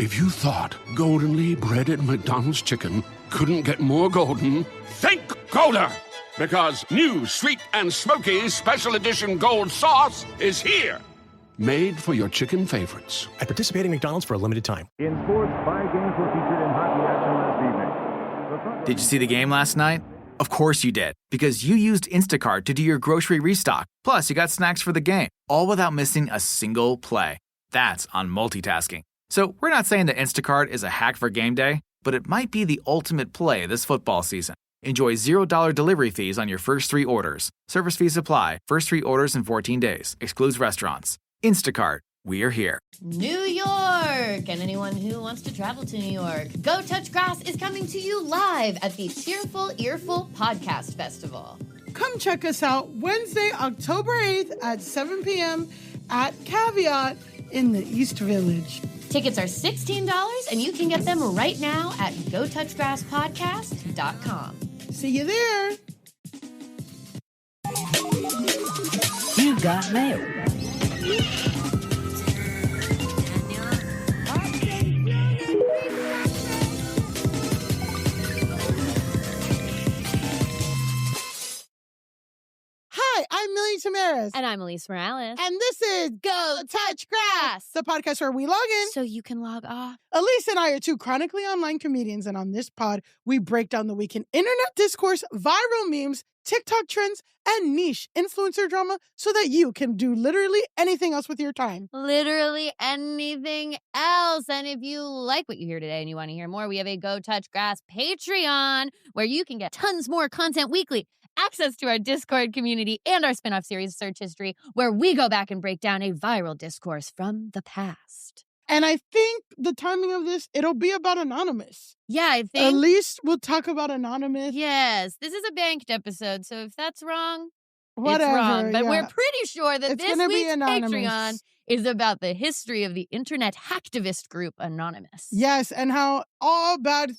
If you thought goldenly breaded McDonald's chicken couldn't get more golden, think Golder! Because new sweet and smoky special edition gold sauce is here. Made for your chicken favorites. At participating McDonald's for a limited time. In sports, 5 games were featured in hockey action last evening. Did you see the game last night? Of course you did, because you used Instacart to do your grocery restock. Plus, you got snacks for the game, all without missing a single play. That's on multitasking. So we're not saying that Instacart is a hack for game day, but it might be the ultimate play this football season. Enjoy $0 delivery fees on your first 3 orders. Service fees apply. First 3 orders in 14 days. Excludes restaurants. Instacart. We are here. New York! And anyone who wants to travel to New York, Go Touch Grass is coming to you live at the Cheerful Earful Podcast Festival. Come check us out Wednesday, October 8th at 7 p.m. at Caveat in the East Village. Tickets are $16, and you can get them right now at GoTouchGrassPodcast.com. See you there. You got mail. Hi, I'm Millie Tamaris. And I'm Elise Morales. And this is Go Touch Grass, the podcast where we log in so you can log off. Elise and I are 2 chronically online comedians, and on this pod, we break down the week in internet discourse, viral memes, TikTok trends, and niche influencer drama so that you can do literally anything else with your time. Literally anything else. And if you like what you hear today and you want to hear more, we have a Go Touch Grass Patreon where you can get tons more content weekly, access to our Discord community, and our spinoff series, Search History, where we go back and break down a viral discourse from the past. And I think the timing of this, it'll be about Anonymous. Yeah, I think. At least we'll talk about Anonymous. Yes, this is a banked episode, so if that's wrong, Whatever, it's wrong. But yeah. we're pretty sure that It's this gonna be week's Anonymous. Patreon is about the history of the internet hacktivist group Anonymous. Yes, and how all bad,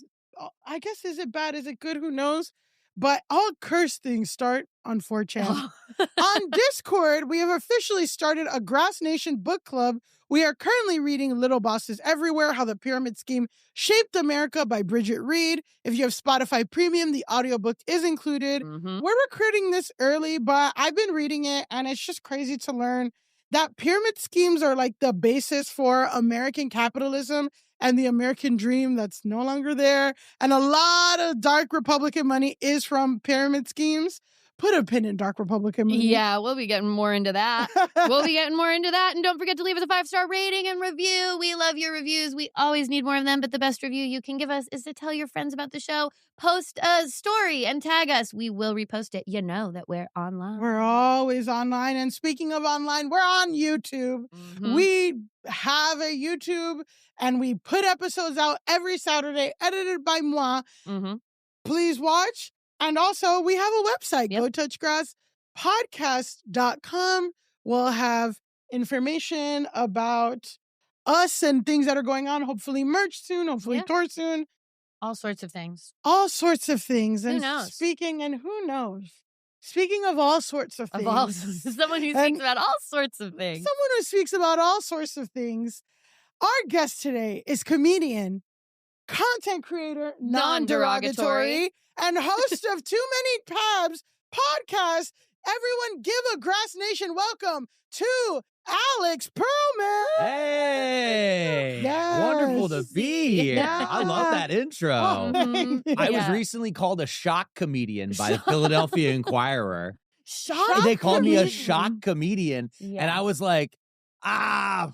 I guess, is it bad? Is it good? Who knows? But all curse things start on 4chan. On Discord, we have officially started a Grass Nation book club. We are currently reading Little Bosses Everywhere, How the Pyramid Scheme Shaped America by Bridget Reed. If you have Spotify Premium, the audiobook is included. Mm-hmm. We're recruiting this early, but I've been reading it, and it's just crazy to learn that pyramid schemes are like the basis for American capitalism and the American dream that's no longer there. And a lot of dark Republican money is from pyramid schemes. Put a pin in dark Republican money. Yeah, we'll be getting more into that. And don't forget to leave us a 5-star rating and review. We love your reviews. We always need more of them, but the best review you can give us is to tell your friends about the show. Post a story and tag us. We will repost it. You know that we're online. We're always online. And speaking of online, we're on YouTube. Mm-hmm. We have a YouTube and we put episodes out every Saturday, edited by moi. Mm-hmm. Please watch. And also, we have a website, Yep. GoTouchGrassPodcast.com. We'll have information about us and things that are going on. Hopefully merch soon, hopefully Yep. tour soon. All sorts of things. All sorts of things. Who And knows? Speaking of all sorts of things. Someone who speaks about all sorts of things. Someone who speaks about all sorts of things. Our guest today is comedian, content creator, non-derogatory, and host of Too Many Tabs podcast. Everyone give a Grass Nation welcome to Alex Pearlman. Hey! Yes. Wonderful to be here. Yeah. I love that intro. Oh, I was Yeah. recently called a shock comedian by the Philadelphia Inquirer. Shock They called me a comedian. shock comedian, and I was like,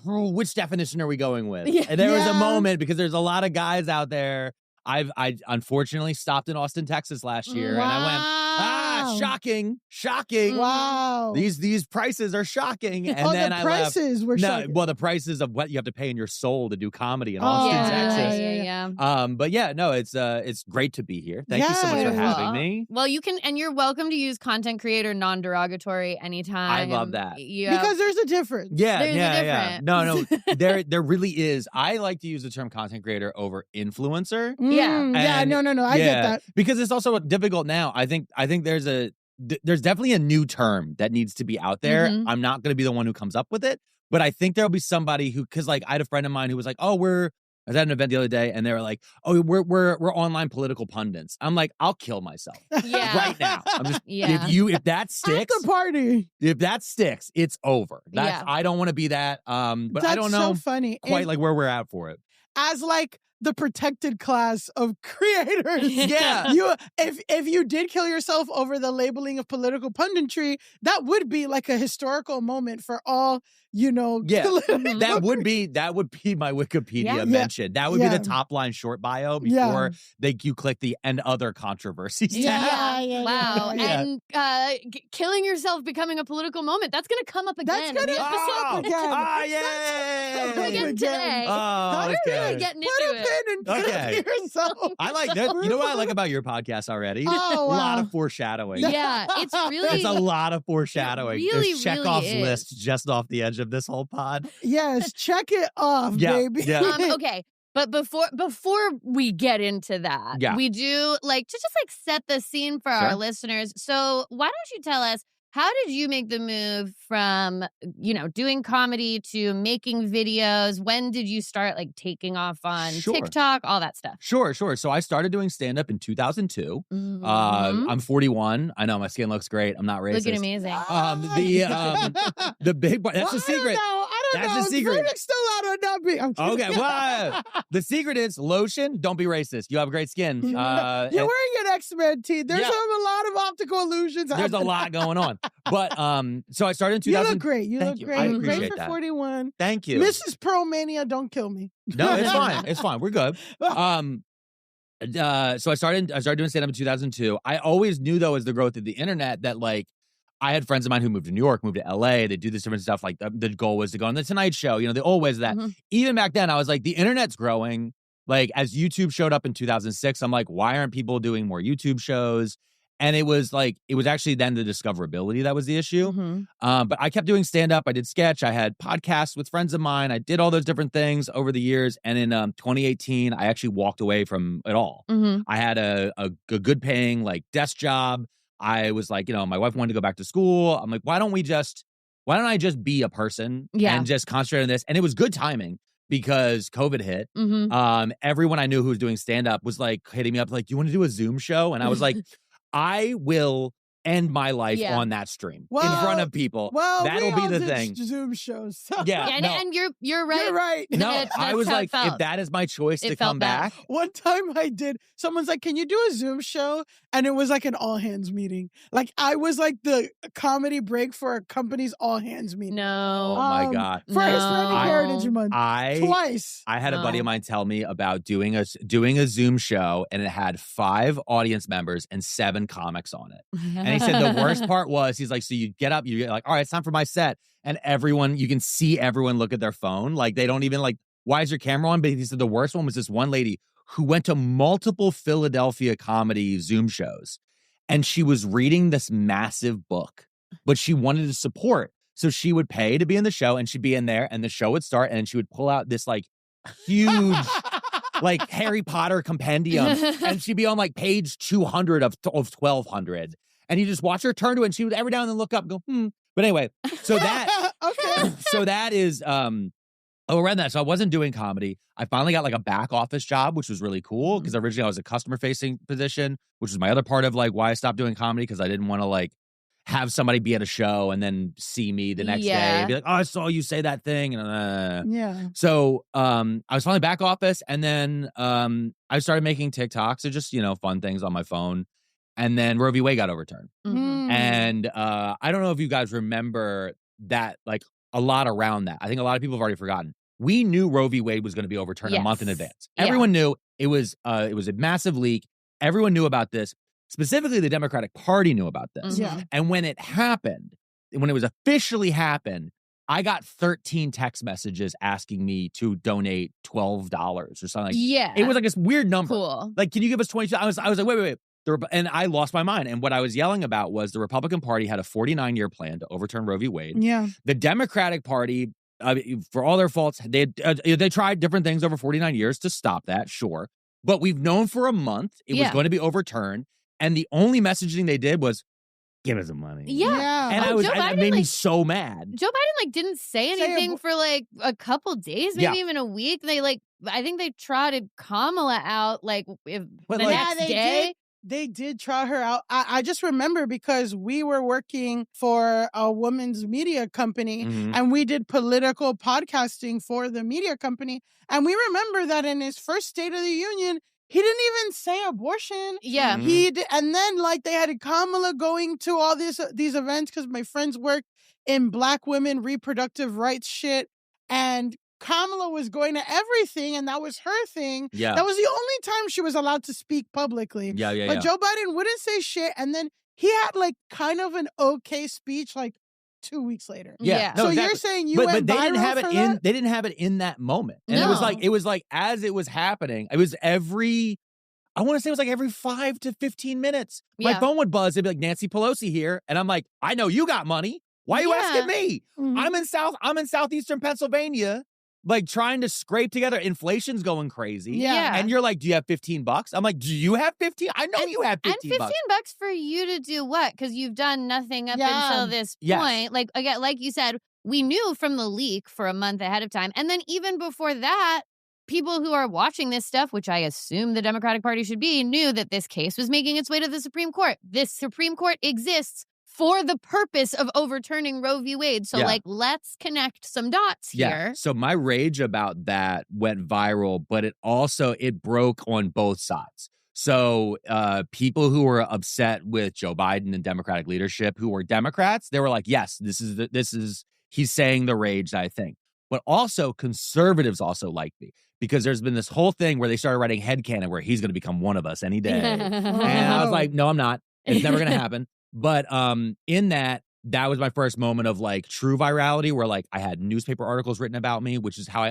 which definition are we going with? Yeah. And there was a Yeah. moment because there's a lot of guys out there. I unfortunately stopped in Austin, Texas last year, and I went, shocking. Wow. These prices are shocking. And Oh, then the I left. prices were shocking. Well, the prices of what you have to pay in your soul to do comedy in Austin, Texas. Yeah. But yeah, no, it's great to be here. Thank you so much for Yes. having me. Well, you can, and you're welcome to use content creator non-derogatory anytime. I love that. Because there's a difference. Yeah, There's a yeah. difference. No, there really is. I like to use the term content creator over influencer. Yeah. Yeah, And- no. I get that. Because it's also difficult now. I think there's definitely a new term that needs to be out there. Mhm. I'm not going to be the one who comes up with it, but I think there'll be somebody who, because like I had a friend of mine who was like, oh, we're I was at an event the other day, and they were like, "Oh, we're online political pundits." I'm like, "I'll kill myself right now." I'm just if that sticks, at the party. If that sticks, it's over. I don't want to be that. But That's I don't know so funny. quite like where we're at for it. As like the protected class of creators. Yeah. If you did kill yourself over the labeling of political punditry, that would be like a historical moment for all, that would be my Wikipedia mention. That would be the top line short bio before you click the "and other controversies" tab. Wow. And killing yourself becoming a political moment, that's gonna come up again. That's gonna come up again. Coming again today. Oh, We're really getting into it. And put it yourself. I like that. You know what I like about your podcast already? Oh, a lot of foreshadowing. Yeah, it's really. There's a lot of foreshadowing. Really, There's Chekhov's really list just off the edge of this whole pod. Yes, check it off, baby. Yeah. Okay. But before we get into that, we do like to just like set the scene for our listeners. So why don't you tell us, how did you make the move from, doing comedy to making videos? When did you start like taking off on TikTok, all that stuff? Sure. So I started doing stand-up in 2002. Mm-hmm. I'm 41. I know my skin looks great. I'm not racist. Looking amazing. The big part, that's the secret. I don't know. That's the secret. Verdict's still out on not being. Okay, well, the secret is lotion. Don't be racist. You have great skin. You're wearing an X-Men tee. There's a lot of optical illusions. There's a lot going on. But so I started in 2000. You look great. You look you. great. I appreciate great for that. 41. Thank you. Mrs. Pearlmania, don't kill me. No, it's fine. It's fine. We're good. So I started doing stand-up in 2002. I always knew, though, as the growth of the internet, that like I had friends of mine who moved to New York, moved to LA. They do this different stuff. Like the goal was to go on the Tonight Show. They always that. Mm-hmm. Even back then, I was like, the internet's growing. Like as YouTube showed up in 2006, I'm like, why aren't people doing more YouTube shows? And it was actually then the discoverability that was the issue. Mm-hmm. But I kept doing stand-up. I did sketch. I had podcasts with friends of mine. I did all those different things over the years. And in 2018, I actually walked away from it all. Mm-hmm. I had a good paying like desk job. I was like, my wife wanted to go back to school. I'm like, why don't I just be a person and just concentrate on this? And it was good timing because COVID hit. Mm-hmm. Everyone I knew who was doing stand-up was like hitting me up like, do you want to do a Zoom show? And I was like, I will end my life on that stream in front of people. Well, that'll be the thing. Zoom shows. So. And you're right. You're right. No, I was like, if that is my choice to come back. One time I did. Someone's like, "Can you do a Zoom show?" And it was like an all hands meeting. Like I was like the comedy break for a company's all hands meeting. No. Oh my God. For Hispanic Heritage Month. Twice. I had a buddy of mine tell me about doing a Zoom show, and it had 5 audience members and 7 comics on it. And he said the worst part was, he's like, so you get up, you get like, all right, it's time for my set. And you can see everyone look at their phone. Like they don't even like, why is your camera on? But he said the worst one was this one lady who went to multiple Philadelphia comedy Zoom shows. And she was reading this massive book, but she wanted to support. So she would pay to be in the show, and she'd be in there, and the show would start, and then she would pull out this like huge like Harry Potter compendium, and she'd be on like page 200 of 1200. And you just watch her turn to it, and she would every now and then look up and go, But anyway, so that so that is around that. So I wasn't doing comedy. I finally got like a back office job, which was really cool because originally I was a customer facing position, which was my other part of like why I stopped doing comedy, because I didn't want to like have somebody be at a show and then see me the next day and be like, oh, I saw you say that thing. And so I was finally back office, and then I started making TikToks, so just fun things on my phone. And then Roe v. Wade got overturned. Mm-hmm. And I don't know if you guys remember that, like a lot around that. I think a lot of people have already forgotten. We knew Roe v. Wade was going to be overturned a month in advance. Everyone knew it was a massive leak. Everyone knew about this. Specifically, the Democratic Party knew about this. Mm-hmm. And when it happened, when it was officially happened, I got 13 text messages asking me to donate $12 or something. It was like this weird number. Cool. Like, can you give us 20? I was like, wait. And I lost my mind. And what I was yelling about was the Republican Party had a 49-year plan to overturn Roe v. Wade. Yeah. The Democratic Party, for all their faults, they tried different things over 49 years to stop that, sure. But we've known for a month it was going to be overturned. And the only messaging they did was, give us some money. Yeah. And Joe it Biden, made me so mad. Joe Biden didn't say anything for a couple days, maybe even a week. They I think they trotted Kamala out the next day. They did trot her out. I just remember because we were working for a women's media company and we did political podcasting for the media company. And we remember that in his first State of the Union, he didn't even say abortion. Yeah. And then they had Kamala going to all these events because my friends work in Black women reproductive rights shit. And Kamala was going to everything, and that was her thing. Yeah. That was the only time she was allowed to speak publicly. But Joe Biden wouldn't say shit, and then he had kind of an okay speech 2 weeks later. Yeah. So No, you're saying went but they didn't viral have it for in that? they didn't have it in that moment. And it was like as it was happening, it was I want to say it was every 5 to 15 minutes. My phone would buzz. It'd be like, Nancy Pelosi here. And I'm like, I know you got money. Why are you asking me? I'm in southeastern Pennsylvania, trying to scrape together. Inflation's going crazy. Yeah. And you're like, do you have $15? I'm like, do you have 15? I know you have 15 And bucks. $15 for you to do what? Because you've done nothing up until this point. Again, like you said, we knew from the leak for a month ahead of time. And then even before that, people who are watching this stuff, which I assume the Democratic Party should be, knew that this case was making its way to the Supreme Court. This Supreme Court exists for the purpose of overturning Roe v. Wade. So, let's connect some dots here. Yeah. So my rage about that went viral, but it broke on both sides. So people who were upset with Joe Biden and Democratic leadership, who were Democrats, they were like, yes, he's saying the rage, I think. But also conservatives also like me because there's been this whole thing where they started writing headcanon where he's going to become one of us any day. And I was like, no, I'm not. It's never going to happen. But in that was my first moment of true virality where I had newspaper articles written about me, which is how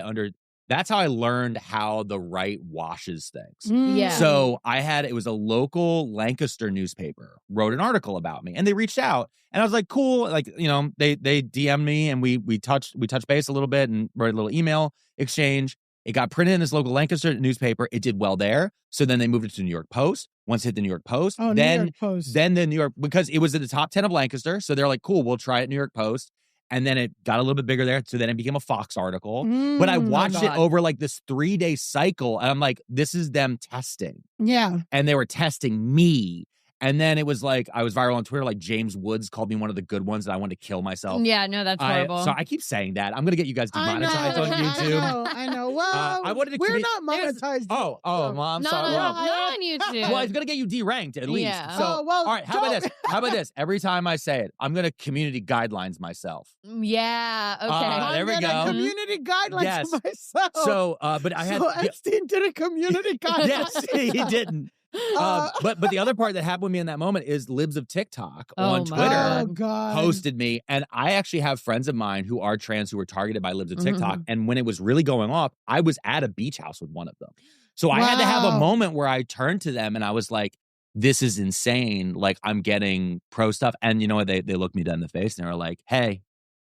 that's how I learned how the right washes things. Yeah. So it was a local Lancaster newspaper wrote an article about me and they reached out and I was like, cool. They DM'd me and we touched base a little bit and wrote a little email exchange. It got printed in this local Lancaster newspaper. It did well there. So then they moved it to New York Post. Once it hit the New York Post, New York Post. Then the New York, because it was in the top 10 of Lancaster. So they're like, cool, we'll try it New York Post. And then it got a little bit bigger there. So then it became a Fox article. But I watched it over this 3-day cycle. And I'm like, this is them testing. Yeah. And they were testing me. And then it was I was viral on Twitter. James Woods called me one of the good ones and I wanted to kill myself. Yeah, no, that's horrible. So I keep saying that. I'm going to get you guys demonetized on YouTube. I know. Well, I wanted to we're not monetized. Oh, I'm sorry. Not on YouTube. Well, it's going to get you deranked at least. Yeah. So, well, all right, how about this? Every time I say it, I'm going to community guidelines myself. Yeah, okay. There we go. Community guidelines for myself. So, but I had... So Epstein did a community guideline. Yes, he didn't. But the other part that happened with me in that moment is Libs of TikTok on Twitter posted me. And I actually have friends of mine who are trans who were targeted by Libs of TikTok. And when it was really going off, I was at a beach house with one of them. So I had to have a moment where I turned to them and I was like, this is insane. I'm getting pro stuff. And you know what? They looked me dead in the face and they were like, hey,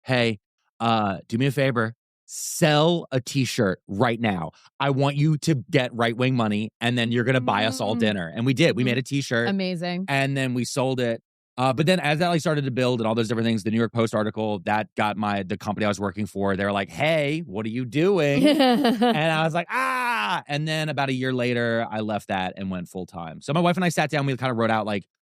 do me a favor. Sell a t-shirt right now. I want you to get right-wing money and then you're going to buy us all dinner. And we did. We made a t-shirt. Amazing. And then we sold it. But then as that started to build and all those different things, the New York Post article, that got the company I was working for, they were like, hey, what are you doing? And I was like, ah. And then about a year later, I left that and went full-time. So my wife and I sat down, we kind of wrote out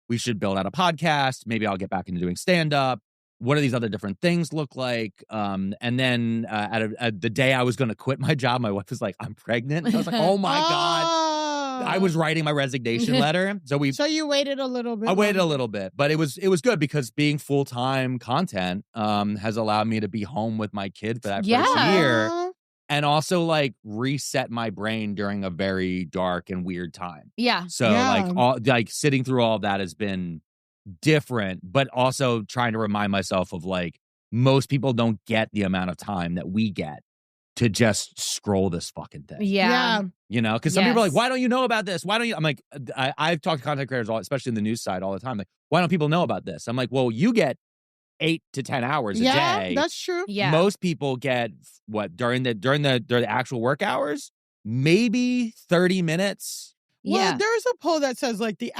we should build out a podcast. Maybe I'll get back into doing stand-up. What do these other different things look like? And then the day I was going to quit my job, my wife was like, I'm pregnant. And I was like, oh my God. I was writing my resignation letter. So you waited a little bit. I waited a little bit, but it was good because being full-time content has allowed me to be home with my kid for that first year. And also reset my brain during a very dark and weird time. Yeah. So sitting through all of that has been different, but also trying to remind myself of most people don't get the amount of time that we get to just scroll this fucking thing. Yeah. You know, because some people are like, why don't you know about this? Why don't you? I'm like, I've talked to content creators, especially in the news side all the time. Why don't people know about this? I'm like, well, you get 8 to 10 hours a day. Yeah, that's true. Yeah. Most people get during the actual work hours, maybe 30 minutes. Well, Yeah. there's a poll that says like the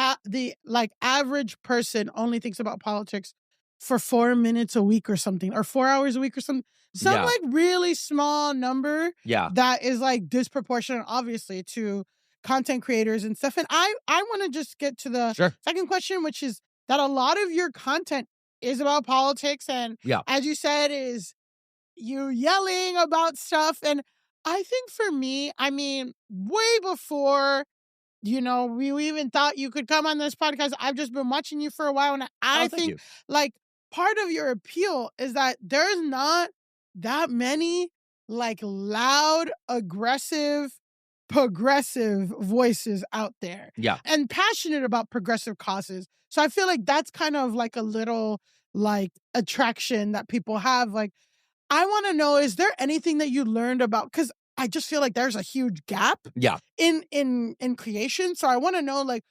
average person only thinks about politics for 4 minutes a week or something, or 4 hours a week or something. Some Yeah. like really small number Yeah. that is like disproportionate, obviously, to content creators and stuff. And I want to just get to the Sure. second question, which is that a lot of your content is about politics, and Yeah. as you said, is you yelling about stuff. And I think for me, I mean, way before, you know, we even thought you could come on this podcast, I've just been watching you for a while. And I thank think you. like part of your appeal is that there's not that many like loud, aggressive, progressive voices out there. Yeah. And passionate about progressive causes. So I feel like that's kind of like a little like attraction that people have. Like, I want to know, is there anything that you learned about, because I just feel like there's a huge gap Yeah. in creation. So I want to know, like,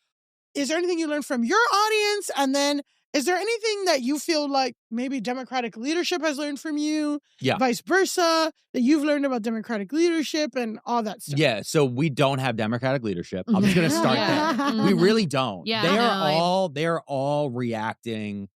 is there anything you learned from your audience? And then is there anything that you feel like maybe Democratic leadership has learned from you? Yeah. Vice versa, that you've learned about Democratic leadership and all that stuff? Yeah. So we don't have Democratic leadership. I'm just gonna start there. We really don't. Yeah, They are all reacting.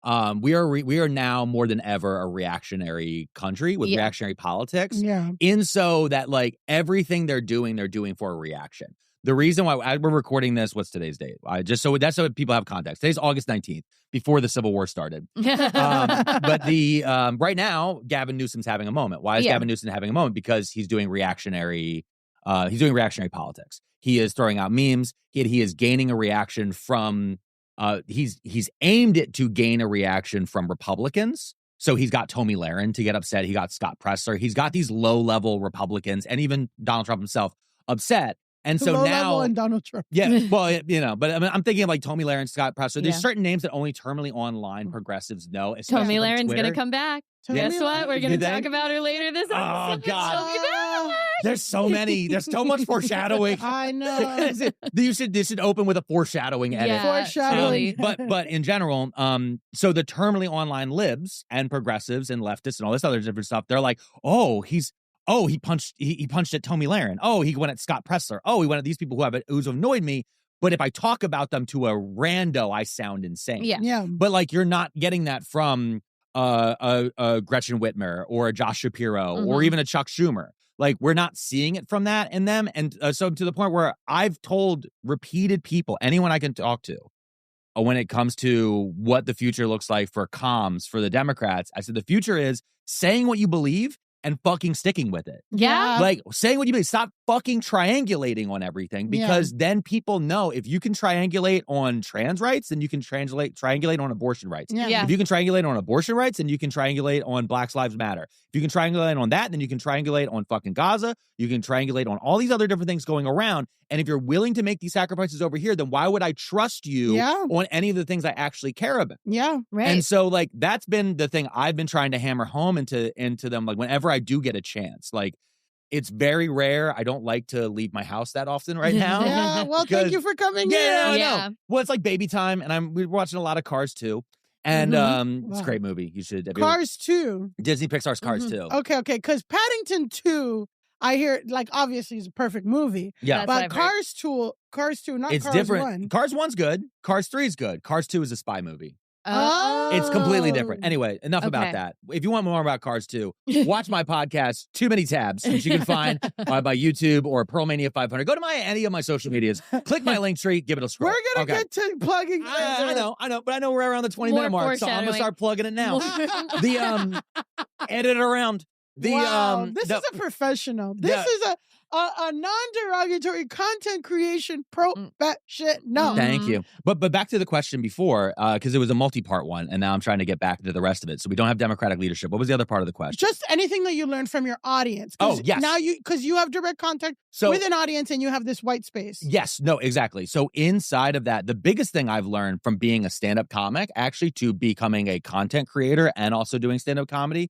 We are now more than ever a reactionary country with reactionary politics. Yeah. In so that like everything they're doing for a reaction. The reason why we're recording this, what's today's date? Just so that's so people have context. Today's August 19th, before the Civil War started. But the right now, Gavin Newsom's having a moment. Why is Gavin Newsom having a moment? Because he's doing reactionary politics. He is throwing out memes. He is gaining a reaction from he's aimed it to gain a reaction from Republicans. So he's got Tomi Lahren to get upset. He got Scott Presler. He's got these low-level Republicans and even Donald Trump himself upset. And so Low now, level and Donald Trump. yeah, well, you know, but I mean, I'm thinking of like Tomi Lahren, Scott Presler. There's certain names that only terminally online progressives know. Tomi Lahren's going to come back. Guess what? We're going to talk about her later this episode. Oh, God. She'll be back. There's so many. There's so much foreshadowing. I know. This should open with a foreshadowing edit. Yeah, Foreshadowing. But in general, so the terminally online libs and progressives and leftists and all this other different stuff, they're like, he punched at Tomi Lahren. Oh, he went at Scott Presler. Oh, he went at these people who's annoyed me. But if I talk about them to a rando, I sound insane. Yeah. But like, you're not getting that from a Gretchen Whitmer or a Josh Shapiro or even a Chuck Schumer. Like, we're not seeing it from that in them. And so to the point where I've told repeated people, anyone I can talk to, when it comes to what the future looks like for comms for the Democrats, I said the future is saying what you believe and fucking sticking with it. Yeah. Like, saying what you believe. Stop fucking triangulating on everything, because then people know if you can triangulate on trans rights, then you can triangulate on abortion rights. Yeah. If you can triangulate on abortion rights, then you can triangulate on Black Lives Matter. If you can triangulate on that, then you can triangulate on fucking Gaza. You can triangulate on all these other different things going around. And if you're willing to make these sacrifices over here, then why would I trust you on any of the things I actually care about? Yeah. Right. And so, like, that's been the thing I've been trying to hammer home into them. Like, whenever I do get a chance, like, it's very rare. I don't like to leave my house that often right now. Yeah. Well, thank you for coming Yeah, here. I know. Well, it's like baby time, and we're watching a lot of Cars 2. And it's a great movie. You should. Cars 2. Disney Pixar's Cars 2. Okay. Because Paddington 2, I hear, like, obviously is a perfect movie. Yeah. But Cars 2, not It's Cars different. 1. Cars 1's good. Cars 3 is good. Cars 2 is a spy movie. Oh. It's completely different. Anyway, enough about Okay. that. If you want more about Cars 2, watch my podcast, Too Many Tabs, which you can find by YouTube or Pearlmania500. Go to any of my social medias. Click my link tree. Give it a scroll. We're going to get to plugging. I know, but I know we're around the 20-minute mark, so I'm gonna start plugging it now. The edit it around. Wow, this is a professional. This is a non-derogatory content creation professional. Thank you. But back to the question before, because it was a multi-part one, and now I'm trying to get back to the rest of it. So we don't have Democratic leadership. What was the other part of the question? Just anything that you learned from your audience. Oh, yes. Now because you have direct contact with an audience and you have this white space. Yes, no, exactly. So inside of that, the biggest thing I've learned from being a stand-up comic, actually, to becoming a content creator and also doing stand-up comedy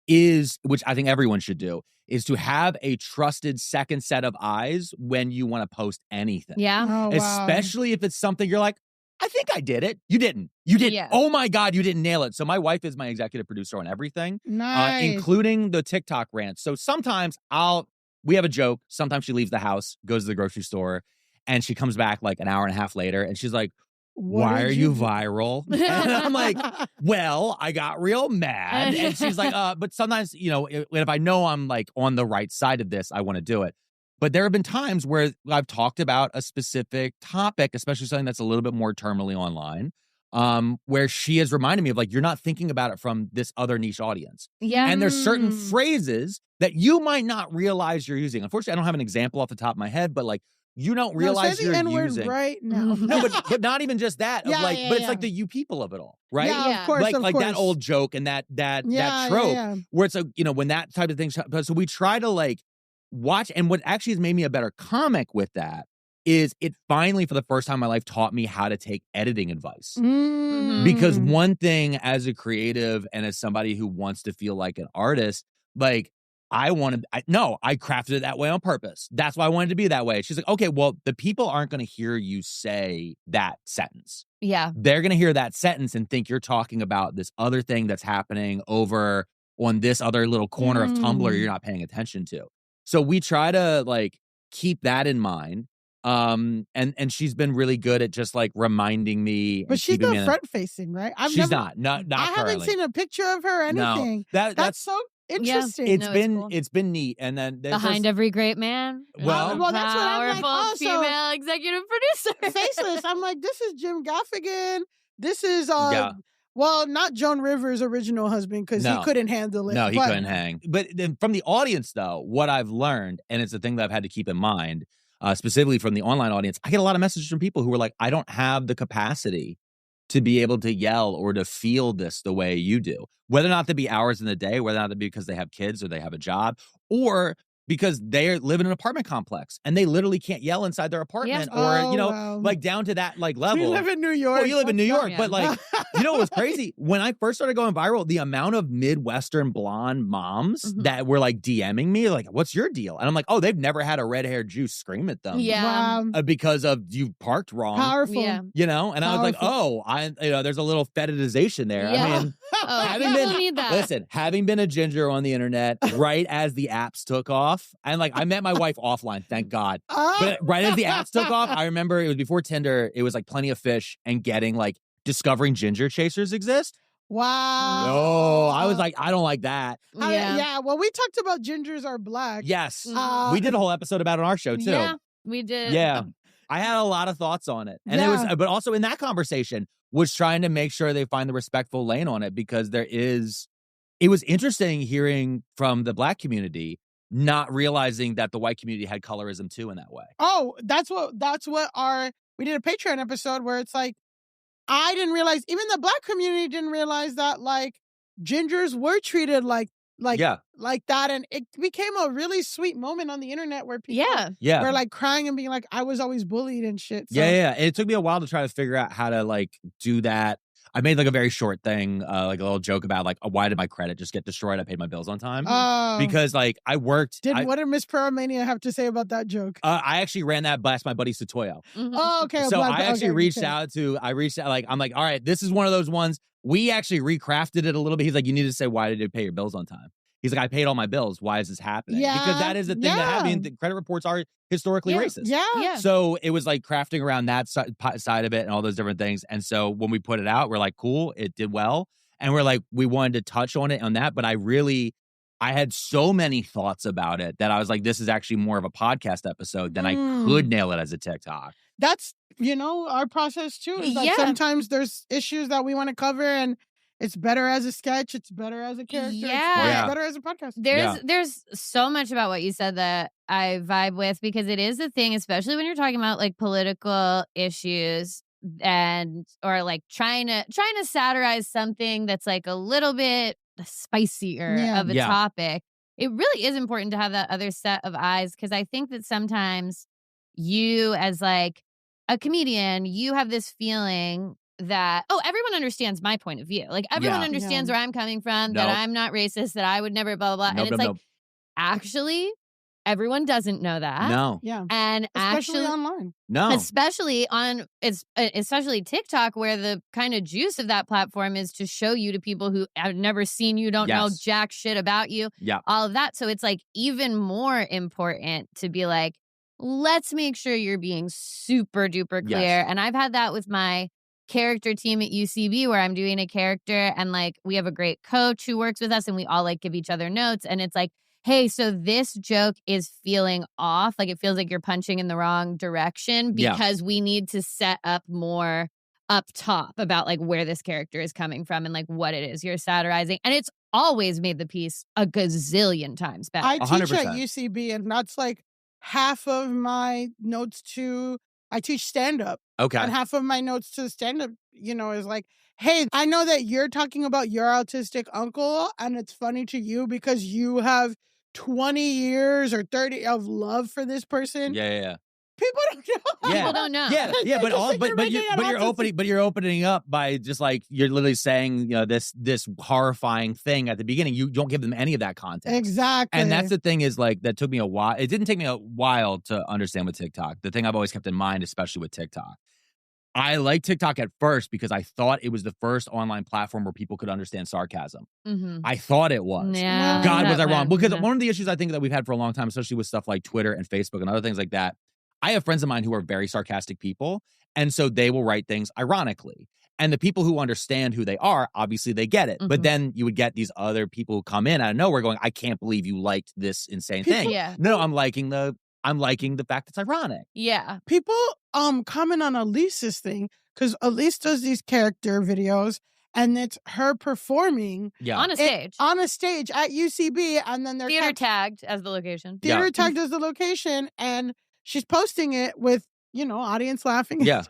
is, which I think everyone should do, is to have a trusted second set of eyes when you want to post anything. Yeah. Oh, wow. Especially if it's something you're like, I think I did it. You didn't. You didn't. Yeah. Oh my God, you didn't nail it. So my wife is my executive producer on everything, Nice. including the TikTok rants. So sometimes we have a joke. Sometimes she leaves the house, goes to the grocery store, And she comes back like an hour and a half later and she's like, What why did are you you do?" viral? And I'm like, well, I got real mad. And she's like, but sometimes, if I know I'm like on the right side of this, I want to do it. But there have been times where I've talked about a specific topic, especially something that's a little bit more terminally online, where she has reminded me of like, you're not thinking about it from this other niche audience. Yeah. And there's certain phrases that you might not realize you're using. Unfortunately, I don't have an example off the top of my head, but like, you don't realize say you're the N-word using right now. No, but not even just that. Of Yeah, like, yeah, but it's yeah. like the you people of it all, right? Yeah, of course, like of like course. that old joke and that Yeah, trope yeah. where it's like, when that type of thing. So we try to like watch, and what actually has made me a better comic with that is it finally, for the first time in my life, taught me how to take editing advice. Because one thing as a creative and as somebody who wants to feel like an artist, like I crafted it that way on purpose. That's why I wanted to be that way. She's like, okay, well, the people aren't going to hear you say that sentence. Yeah. They're going to hear that sentence and think you're talking about this other thing that's happening over on this other little corner of Tumblr you're not paying attention to. So we try to like keep that in mind. And she's been really good at just like reminding me. But she's not front facing, right? She's not I currently. haven't seen a picture of her or anything. No, that's so interesting. It's been neat. And then behind every great man, well, that's what I'm like. powerful Also, female executive producer. Faceless. I'm like, this is Jim Gaffigan. This is well, not Joan Rivers' original husband because he couldn't handle it. No, he couldn't hang. But then from the audience, though, what I've learned, and it's a thing that I've had to keep in mind, specifically from the online audience, I get a lot of messages from people who are like, I don't have the capacity to be able to yell or to feel this the way you do. Whether or not they be hours in the day, whether or not they be because they have kids or they have a job, or because they live in an apartment complex and they literally can't yell inside their apartment like down to that like level. You live in New York. Well, you live in New York, but like, what was crazy? When I first started going viral, the amount of Midwestern blonde moms that were like DMing me, like, what's your deal? And I'm like, oh, they've never had a red-haired Jew scream at them. Yeah. Because of you parked wrong. Powerful. Yeah. And I was like, oh, there's a little fetishization there. Yeah. I mean, having been a ginger on the internet right as the apps took off, and like I met my wife offline, thank God. But right as the apps took off, I remember it was before Tinder. It was like Plenty of Fish and discovering ginger chasers exist. Wow. No, I was like, I don't like that. Yeah. Well, we talked about gingers are black. Yes, we did a whole episode about it on our show too. Yeah, we did. Yeah, I had a lot of thoughts on it, and it was, but also in that conversation was trying to make sure they find the respectful lane on it because it was interesting hearing from the Black community not realizing that the white community had colorism too in that way. Oh, that's what we did a Patreon episode where it's like, I didn't realize, even the Black community didn't realize that like gingers were treated like that. And it became a really sweet moment on the internet where people were like crying and being like, I was always bullied and shit. So. Yeah. And it took me a while to try to figure out how to like do that. I made like a very short thing, like a little joke about like, why did my credit just get destroyed? I paid my bills on time. Because like I worked. What did Miss Pearlmania have to say about that joke? I actually ran that blast my buddy Satoyo. Oh, okay. So I actually reached out, like, I'm like, all right, this is one of those ones. We actually recrafted it a little bit. He's like, you need to say, why did you pay your bills on time? He's like, I paid all my bills. Why is this happening? Yeah, because that is the thing that happened. The credit reports are historically racist. Yeah. So it was like crafting around that side of it and all those different things. And so when we put it out, we're like, cool, it did well. And we're like, we wanted to touch on it on that. But I had so many thoughts about it that I was like, this is actually more of a podcast episode than I could nail it as a TikTok. That's, our process too. Is like sometimes there's issues that we want to cover and it's better as a sketch. It's better as a character. Yeah. It's better as a podcast. There's so much about what you said that I vibe with because it is a thing, especially when you're talking about like political issues or like trying to satirize something that's like a little bit spicier of a topic. It really is important to have that other set of eyes because I think that sometimes you as like a comedian, you have this feeling that, everyone understands my point of view. Like, everyone understands where I'm coming from, that I'm not racist, that I would never blah, blah, blah. And it's actually, everyone doesn't know that. No. Yeah. And especially online. No. Especially especially TikTok, where the kind of juice of that platform is to show you to people who have never seen you, don't know jack shit about you. Yeah. All of that. So it's like even more important to be like, let's make sure you're being super duper clear. Yes. And I've had that with my character team at UCB where I'm doing a character and like we have a great coach who works with us and we all like give each other notes. And it's like, hey, so this joke is feeling off. Like it feels like you're punching in the wrong direction because we need to set up more up top about like where this character is coming from and like what it is you're satirizing. And it's always made the piece a gazillion times better. I teach 100%. at UCB, and that's like half of my notes to. I teach stand up. Okay. And half of my notes to stand up, is like, hey, I know that you're talking about your autistic uncle, and it's funny to you because you have 20 years or 30 of love for this person. Yeah. People don't know. People don't know. Yeah, but you're opening up by just like you're literally saying, this horrifying thing at the beginning. You don't give them any of that context. Exactly. And that's the thing is like that took me a while. It didn't take me a while to understand with TikTok. The thing I've always kept in mind, especially with TikTok. I liked TikTok at first because I thought it was the first online platform where people could understand sarcasm. Mm-hmm. I thought it was. Yeah. God, was I wrong? Because one of the issues I think that we've had for a long time, especially with stuff like Twitter and Facebook and other things like that, I have friends of mine who are very sarcastic people, and so they will write things ironically. And the people who understand who they are, obviously they get it. Mm-hmm. But then you would get these other people who come in out of nowhere going, I can't believe you liked this insane thing. Yeah. No, I'm liking the fact it's ironic. Yeah. People comment on Elise's thing because Elise does these character videos and it's her performing on a stage. On a stage at UCB, and then they're theater tagged as the location. Theater tagged as the location, and she's posting it with, audience laughing. Yeah.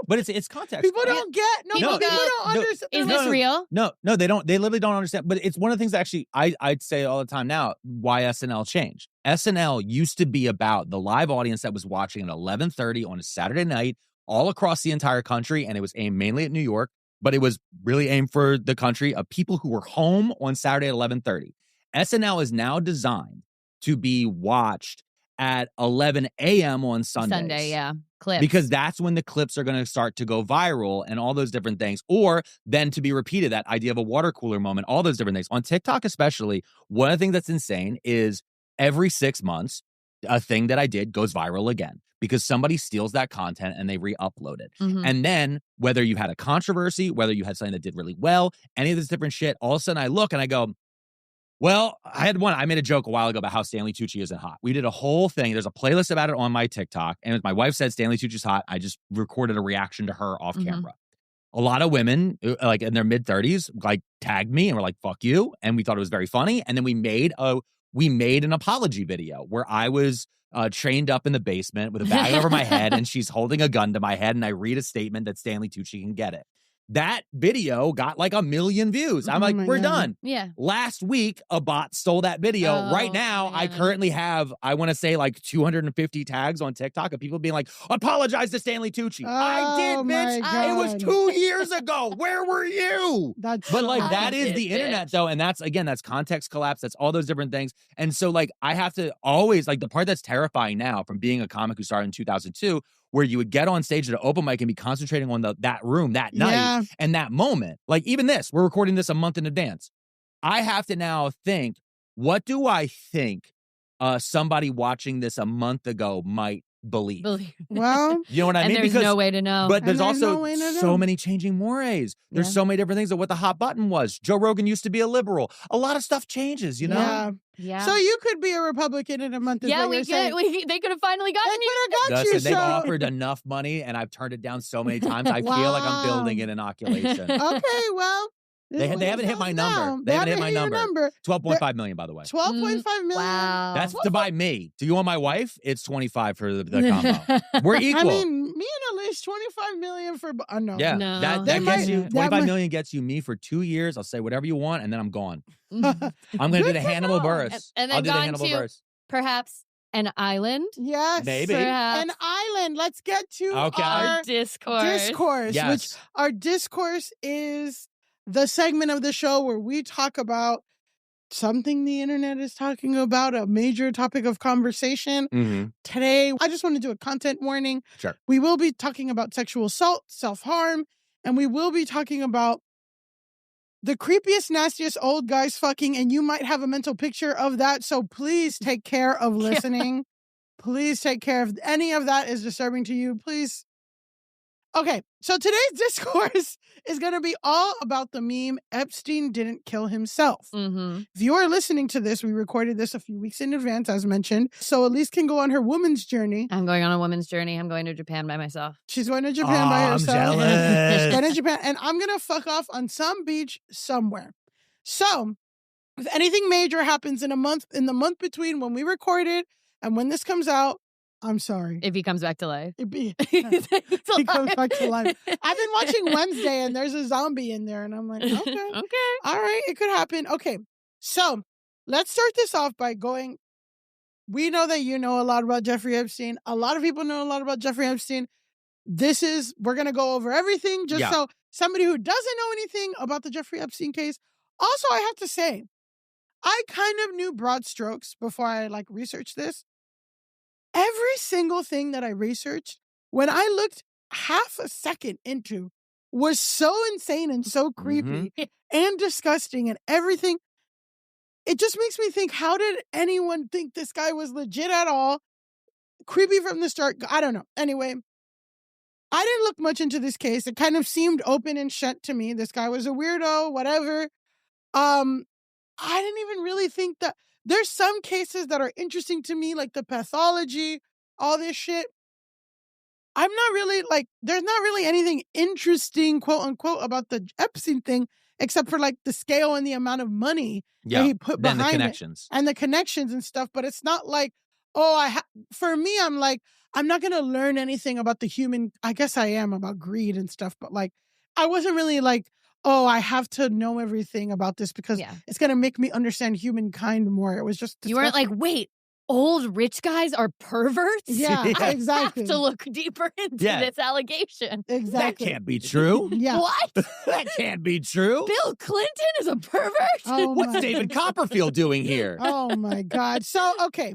But it's context. People don't get. People don't understand. Is this real? No, they don't. They literally don't understand. But it's one of the things that actually I'd say all the time now why SNL changed. SNL used to be about the live audience that was watching at 11:30 on a Saturday night all across the entire country, and it was aimed mainly at New York, but it was really aimed for the country of people who were home on Saturday at 11:30. SNL is now designed to be watched at 11 a.m. on Sundays. Sunday, yeah. Clips. Because that's when the clips are going to start to go viral and all those different things. Or then to be repeated, that idea of a water cooler moment, all those different things. On TikTok especially, one of the things that's insane is every 6 months, a thing that I did goes viral again because somebody steals that content and they re-upload it. Mm-hmm. And then whether you had a controversy, whether you had something that did really well, any of this different shit, all of a sudden I look and I go, well, I made a joke a while ago about how Stanley Tucci isn't hot. We did a whole thing. There's a playlist about it on my TikTok. And my wife said Stanley Tucci's hot. I just recorded a reaction to her off camera. A lot of women, like in their mid-30s, like tagged me and were like, fuck you. And we thought it was very funny. And then we made an apology video where I was chained up in the basement with a bag over my head and she's holding a gun to my head. And I read a statement that Stanley Tucci can get it. That video got like 1 million views. I'm like, we're done. Yeah. Last week, a bot stole that video. Right now, I currently have, I want to say like 250 tags on TikTok of people being like, apologize to Stanley Tucci. I did, bitch. It was 2 years ago. Where were you? But like, that is the internet though. And that's context collapse. That's all those different things. And so like, I have to always, like the part that's terrifying now from being a comic who started in 2002, where you would get on stage at an open mic and be concentrating on that room that night and that moment. Like even this, we're recording this a month in advance. I have to now think, what do I think somebody watching this a month ago might believe? Well, you know what I mean? There's no way to know. But there's also so many changing mores. There's so many different things of what the hot button was. Joe Rogan used to be a liberal. A lot of stuff changes, you know? Yeah. So you could be a Republican in a month. Yeah, they could have finally gotten you. They've offered enough money, and I've turned it down so many times. I feel like I'm building an inoculation. Okay, well. They haven't hit my number. They haven't hit my number. 12.5 million, by the way. 12.5 million. Wow. That's to buy me. Do you want my wife? It's 25 for the combo. We're equal. I mean, me and Elise, 25 million for no. Yeah, no. that gets you. 25 million gets you me for 2 years. I'll say whatever you want, and then I'm gone. I'm going to do the Hannibal Buress. And then I'll do the Hannibal Buress. Perhaps an island. Yes. Maybe. Perhaps. An island. Let's get to our discourse. Yes. Which our discourse is the segment of the show where we talk about something the internet is talking about, a major topic of conversation. Mm-hmm. Today, I just want to do a content warning. Sure. We will be talking about sexual assault, self-harm, and we will be talking about the creepiest, nastiest old guys fucking, and you might have a mental picture of that, so please take care of listening. Please take care. If any of that is disturbing to you, please. Okay, so today's discourse is going to be all about the meme Epstein didn't kill himself. Mm-hmm. If you are listening to this, we recorded this a few weeks in advance, as mentioned. So Elise can go on her woman's journey. I'm going on a woman's journey. I'm going to Japan by myself. She's going to Japan by herself. I'm jealous. She's going to Japan, and I'm going to fuck off on some beach somewhere. So if anything major happens in the month between when we recorded and when this comes out, I'm sorry. If he comes back to life. He comes back to life. I've been watching Wednesday and there's a zombie in there and I'm like, okay. Okay. All right, it could happen. Okay, so let's start this off by going, we know that you know a lot about Jeffrey Epstein. A lot of people know a lot about Jeffrey Epstein. We're going to go over everything just so somebody who doesn't know anything about the Jeffrey Epstein case. Also, I have to say, I kind of knew broad strokes before I researched this. Every single thing that I researched, when I looked half a second into, was so insane and so creepy and disgusting and everything. It just makes me think, how did anyone think this guy was legit at all? Creepy from the start. I don't know. Anyway, I didn't look much into this case. It kind of seemed open and shut to me. This guy was a weirdo, whatever. I didn't even really think that there's some cases that are interesting to me, like the pathology, all this shit. I'm not really there's not really anything interesting, quote unquote, about the Epstein thing, except for the scale and the amount of money that he put behind the connections. it and the connections and stuff. But it's not for me, I'm not going to learn anything about the human. I guess I am about greed and stuff, but I wasn't really I have to know everything about this because it's going to make me understand humankind more. It was just disgusting. You weren't like, wait, old rich guys are perverts? Yeah, exactly. I have to look deeper into this allegation. Exactly. That can't be true. Yeah. What? That can't be true. Bill Clinton is a pervert? Oh, What's David Copperfield doing here? Oh, my God. So, okay.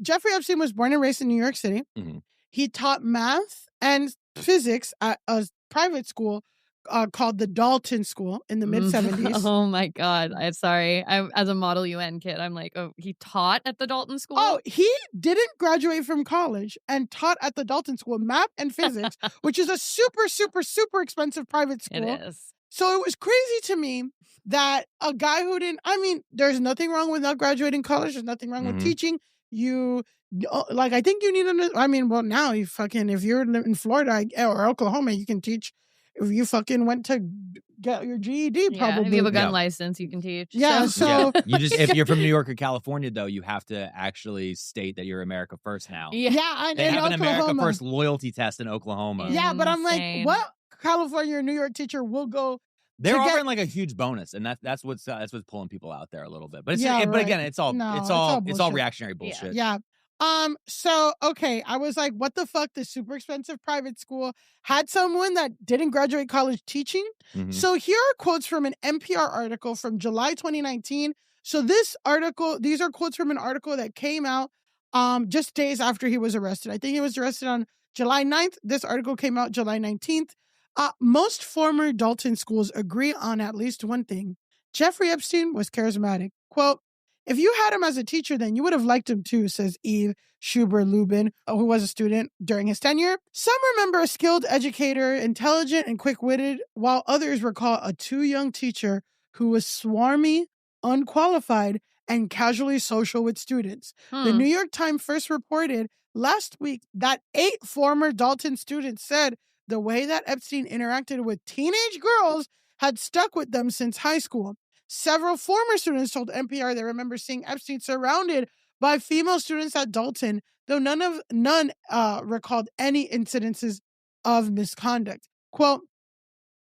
Jeffrey Epstein was born and raised in New York City. Mm-hmm. He taught math and physics at a private school called the Dalton School in the mid-70s. Oh, my God. I'm sorry. As a Model UN kid, I'm like, oh, he taught at the Dalton School? Oh, he didn't graduate from college and taught at the Dalton School, math and physics, which is a super, super, super expensive private school. It is. So it was crazy to me that a guy who there's nothing wrong with not graduating college. There's nothing wrong with teaching. I think you need now you if you're in Florida or Oklahoma, you can teach. If you fucking went to get your GED, probably. If you have a gun license, you can teach. Yeah, so you if you're from New York or California, though, you have to actually state that you're America First now. Yeah, they have an Oklahoma. America First loyalty test in Oklahoma. Yeah, but I'm like, what California or New York teacher will go? They're offering a huge bonus, and that's what's pulling people out there a little bit. But but again, it's all reactionary bullshit. Yeah. So, okay, I was like, what the fuck? This super expensive private school had someone that didn't graduate college teaching. Mm-hmm. So here are quotes from an NPR article from July 2019. So these are quotes from an article that came out just days after he was arrested. I think he was arrested on July 9th. This article came out July 19th. Most former Dalton schools agree on at least one thing. Jeffrey Epstein was charismatic. Quote, if you had him as a teacher, then you would have liked him too, says Eve Schuber-Lubin, who was a student during his tenure. Some remember a skilled educator, intelligent and quick-witted, while others recall a too young teacher who was swarmy, unqualified, and casually social with students. The New York Times first reported last week that 8 former Dalton students said the way that Epstein interacted with teenage girls had stuck with them since high school. Several former students told NPR they remember seeing Epstein surrounded by female students at Dalton, though none recalled any incidences of misconduct. Quote,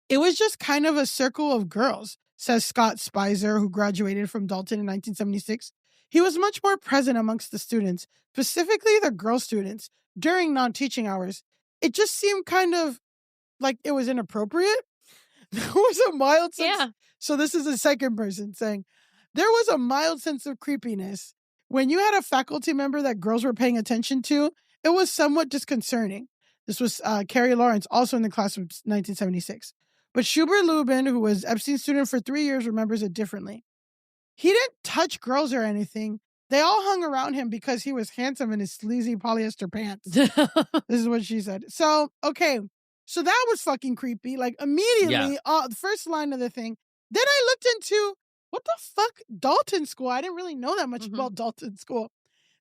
it was just kind of a circle of girls, says Scott Spicer, who graduated from Dalton in 1976. He was much more present amongst the students, specifically the girl students, during non-teaching hours. It just seemed kind of like it was inappropriate. There was a mild sense. Yeah. So this is a second person saying, there was a mild sense of creepiness. When you had a faculty member that girls were paying attention to, it was somewhat disconcerting. This was Carrie Lawrence, also in the class of 1976. But Schuber-Lubin, who was Epstein's student for 3 years, remembers it differently. He didn't touch girls or anything. They all hung around him because he was handsome in his sleazy polyester pants. This is what she said. So, okay. So that was fucking creepy. Like immediately, the first line of the thing. Then I looked into what the fuck Dalton School. I didn't really know that much about Dalton School.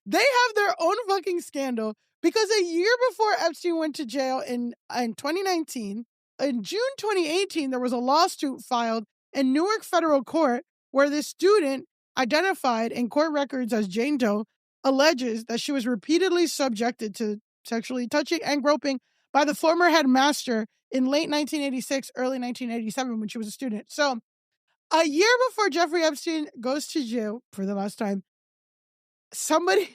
They have their own fucking scandal because a year before Epstein went to jail in 2019, in June 2018, there was a lawsuit filed in Newark Federal Court where this student, identified in court records as Jane Doe, alleges that she was repeatedly subjected to sexually touching and groping by the former headmaster in late 1986, early 1987 when she was a student. So a year before Jeffrey Epstein goes to jail for the last time, somebody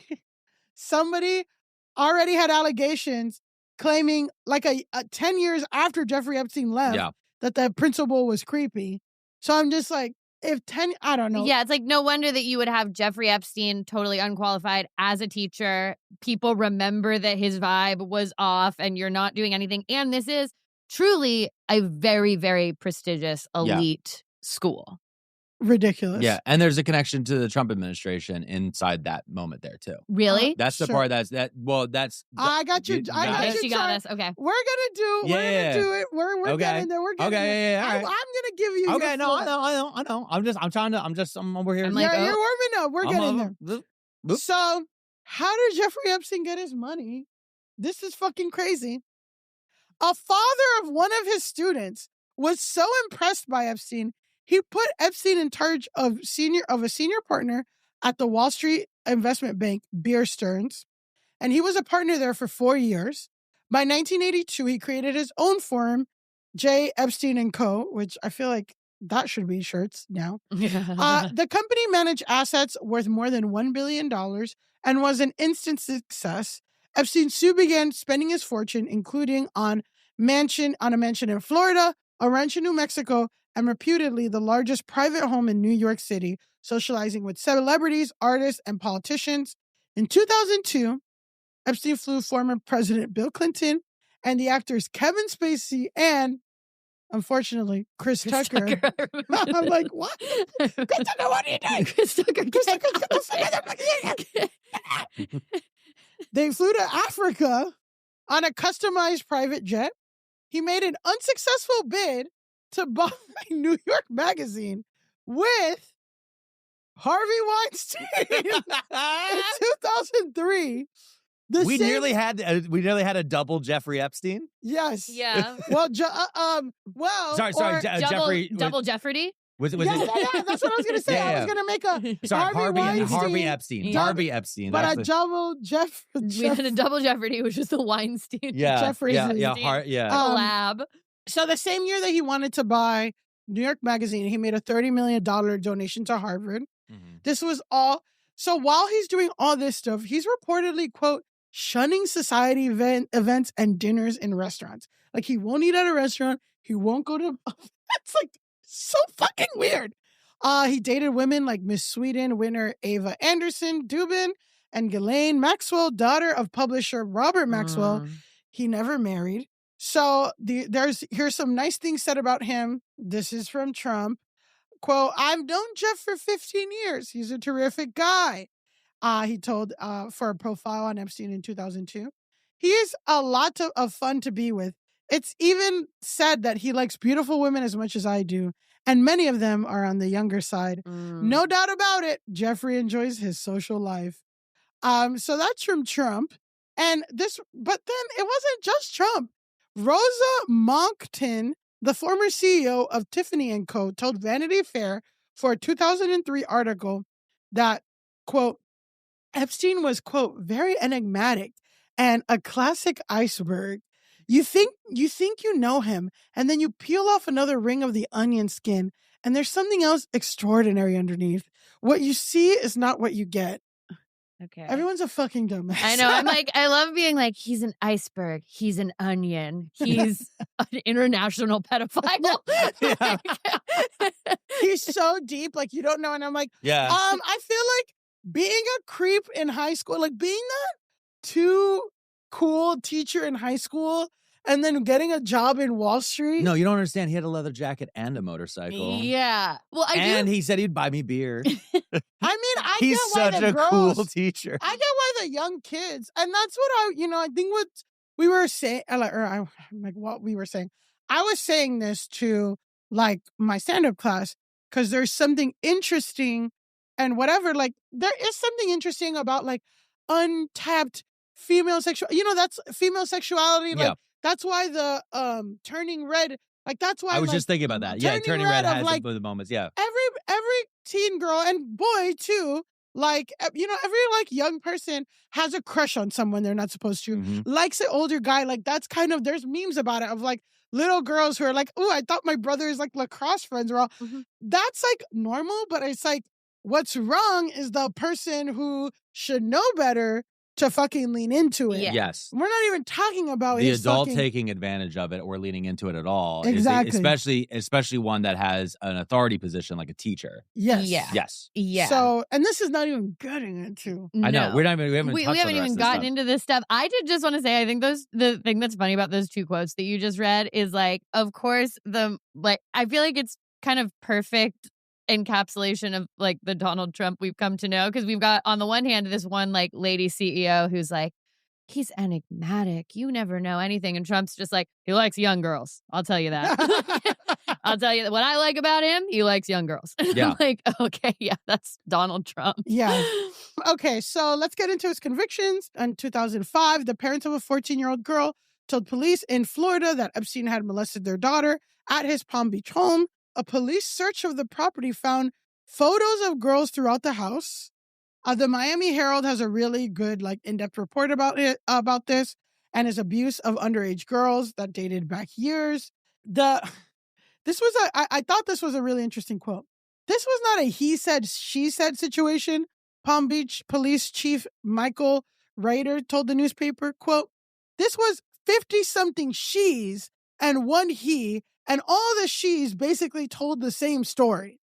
already had allegations claiming like a 10 years after Jeffrey Epstein left that the principal was creepy. So I'm just like, I don't know. Yeah, it's like no wonder that you would have Jeffrey Epstein totally unqualified as a teacher. People remember that his vibe was off and you're not doing anything. And this is truly a very, very prestigious elite school. Ridiculous. Yeah, and there's a connection to the Trump administration inside that moment there too. Really? That's the part that's. I got you. I got you. She got us. Okay. We're gonna do it. We're getting there. We're getting there. Yeah. All right. I'm gonna give you. Okay. No, I know. I'm over here. I'm like, you're warming up. We're getting there. So, how did Jeffrey Epstein get his money? This is fucking crazy. A father of one of his students was so impressed by Epstein, he put Epstein in charge of a senior partner at the Wall Street investment bank, Bear Stearns, and he was a partner there for 4 years. By 1982, he created his own firm, J. Epstein & Co., which I feel like that should be shirts now. The company managed assets worth more than $1 billion and was an instant success. Epstein soon began spending his fortune, including on a mansion in Florida, a ranch in New Mexico, and reputedly the largest private home in New York City, socializing with celebrities, artists, and politicians. In 2002, Epstein flew former President Bill Clinton and the actors Kevin Spacey and, unfortunately, Chris Tucker. I'm like, what? Chris Tucker, what are you doing? Chris Tucker. They flew to Africa on a customized private jet. He made an unsuccessful bid to buy New York Magazine with Harvey Weinstein in 2003. We nearly had a double Jeffrey Epstein. Yes. Yeah. Well, sorry, Jeffrey. Double Jeopardy. Was it? Yeah, that's what I was going to say. I was going to make a Harvey Epstein. Harvey Epstein. But a double We had a double Jeopardy, which was the Weinstein. Jeffrey. Collab. So the same year that he wanted to buy New York Magazine, he made a $30 million donation to Harvard. Mm-hmm. This was all. So while he's doing all this stuff, he's reportedly, quote, shunning society events and dinners in restaurants. Like he won't eat at a restaurant. He won't go to. That's like so fucking weird. He dated women like Miss Sweden winner Ava Anderson Dubin and Ghislaine Maxwell, daughter of publisher Robert Maxwell. He never married. So here's some nice things said about him. This is from Trump. Quote, I've known Jeff for 15 years. He's a terrific guy. He told for a profile on Epstein in 2002. He is a lot of fun to be with. It's even said that he likes beautiful women as much as I do. And many of them are on the younger side. No doubt about it. Jeffrey enjoys his social life. So that's from Trump. But then it wasn't just Trump. Rosa Monckton, the former CEO of Tiffany & Co., told Vanity Fair for a 2003 article that, quote, Epstein was, quote, very enigmatic and a classic iceberg. You think you know him, and then you peel off another ring of the onion skin, and there's something else extraordinary underneath. What you see is not what you get. Okay. Everyone's a fucking dumbass. I know. I'm like, I love being like, he's an iceberg. He's an onion. He's an international pedophile. He's so deep, like you don't know. And I'm like, I feel like being a creep in high school, like being that too cool teacher in high school, and then getting a job in Wall Street. No, you don't understand. He had a leather jacket and a motorcycle. Yeah. Well, And he said he'd buy me beer. I mean, I He's get why such the a girls, cool teacher. I get why the young kids, and that's what I think what we were saying, what we were saying. I was saying this to like my stand-up class because there's something interesting and whatever. Like there is something interesting about like untapped female sexual. That's female sexuality. Like that's why the Turning Red. Like that's why I was just thinking about that. Yeah, Turning Red has like, the moments. Yeah, every teen girl and boy too. Like, every like young person has a crush on someone they're not supposed to, likes an older guy. Like that's kind of, there's memes about it of like little girls who are like, oh, I thought my brother's like lacrosse friends were all, that's like normal. But it's like, what's wrong is the person who should know better to fucking lean into it. Yeah. Yes. We're not even talking about the adult taking advantage of it or leaning into it at all. Exactly. Especially one that has an authority position like a teacher. Yes. Yeah. Yes. Yeah. So, and this is not even getting into. I know. No. We haven't even gotten into this stuff. I did just want to say, I think the thing that's funny about those two quotes that you just read is like, of course, I feel like it's kind of perfect encapsulation of like the Donald Trump we've come to know, because we've got on the one hand this one like lady CEO who's like, he's enigmatic, you never know anything, and Trump's just like, he likes young girls, I'll tell you that. I'll tell you that what I like about him, he likes young girls. Yeah. Like, okay, yeah, that's Donald Trump. Yeah. Okay, so let's get into his convictions. In 2005, the parents of a 14-year-old girl told police in Florida that Epstein had molested their daughter at his Palm Beach home. A police search of the property found photos of girls throughout the house. The Miami Herald has a really good, like, in-depth report about this and his abuse of underage girls that dated back years. I thought this was a really interesting quote. This was not a he said, she said situation. Palm Beach Police Chief Michael Rader told the newspaper, quote, this was 50-something she's and one he, and all the she's basically told the same story.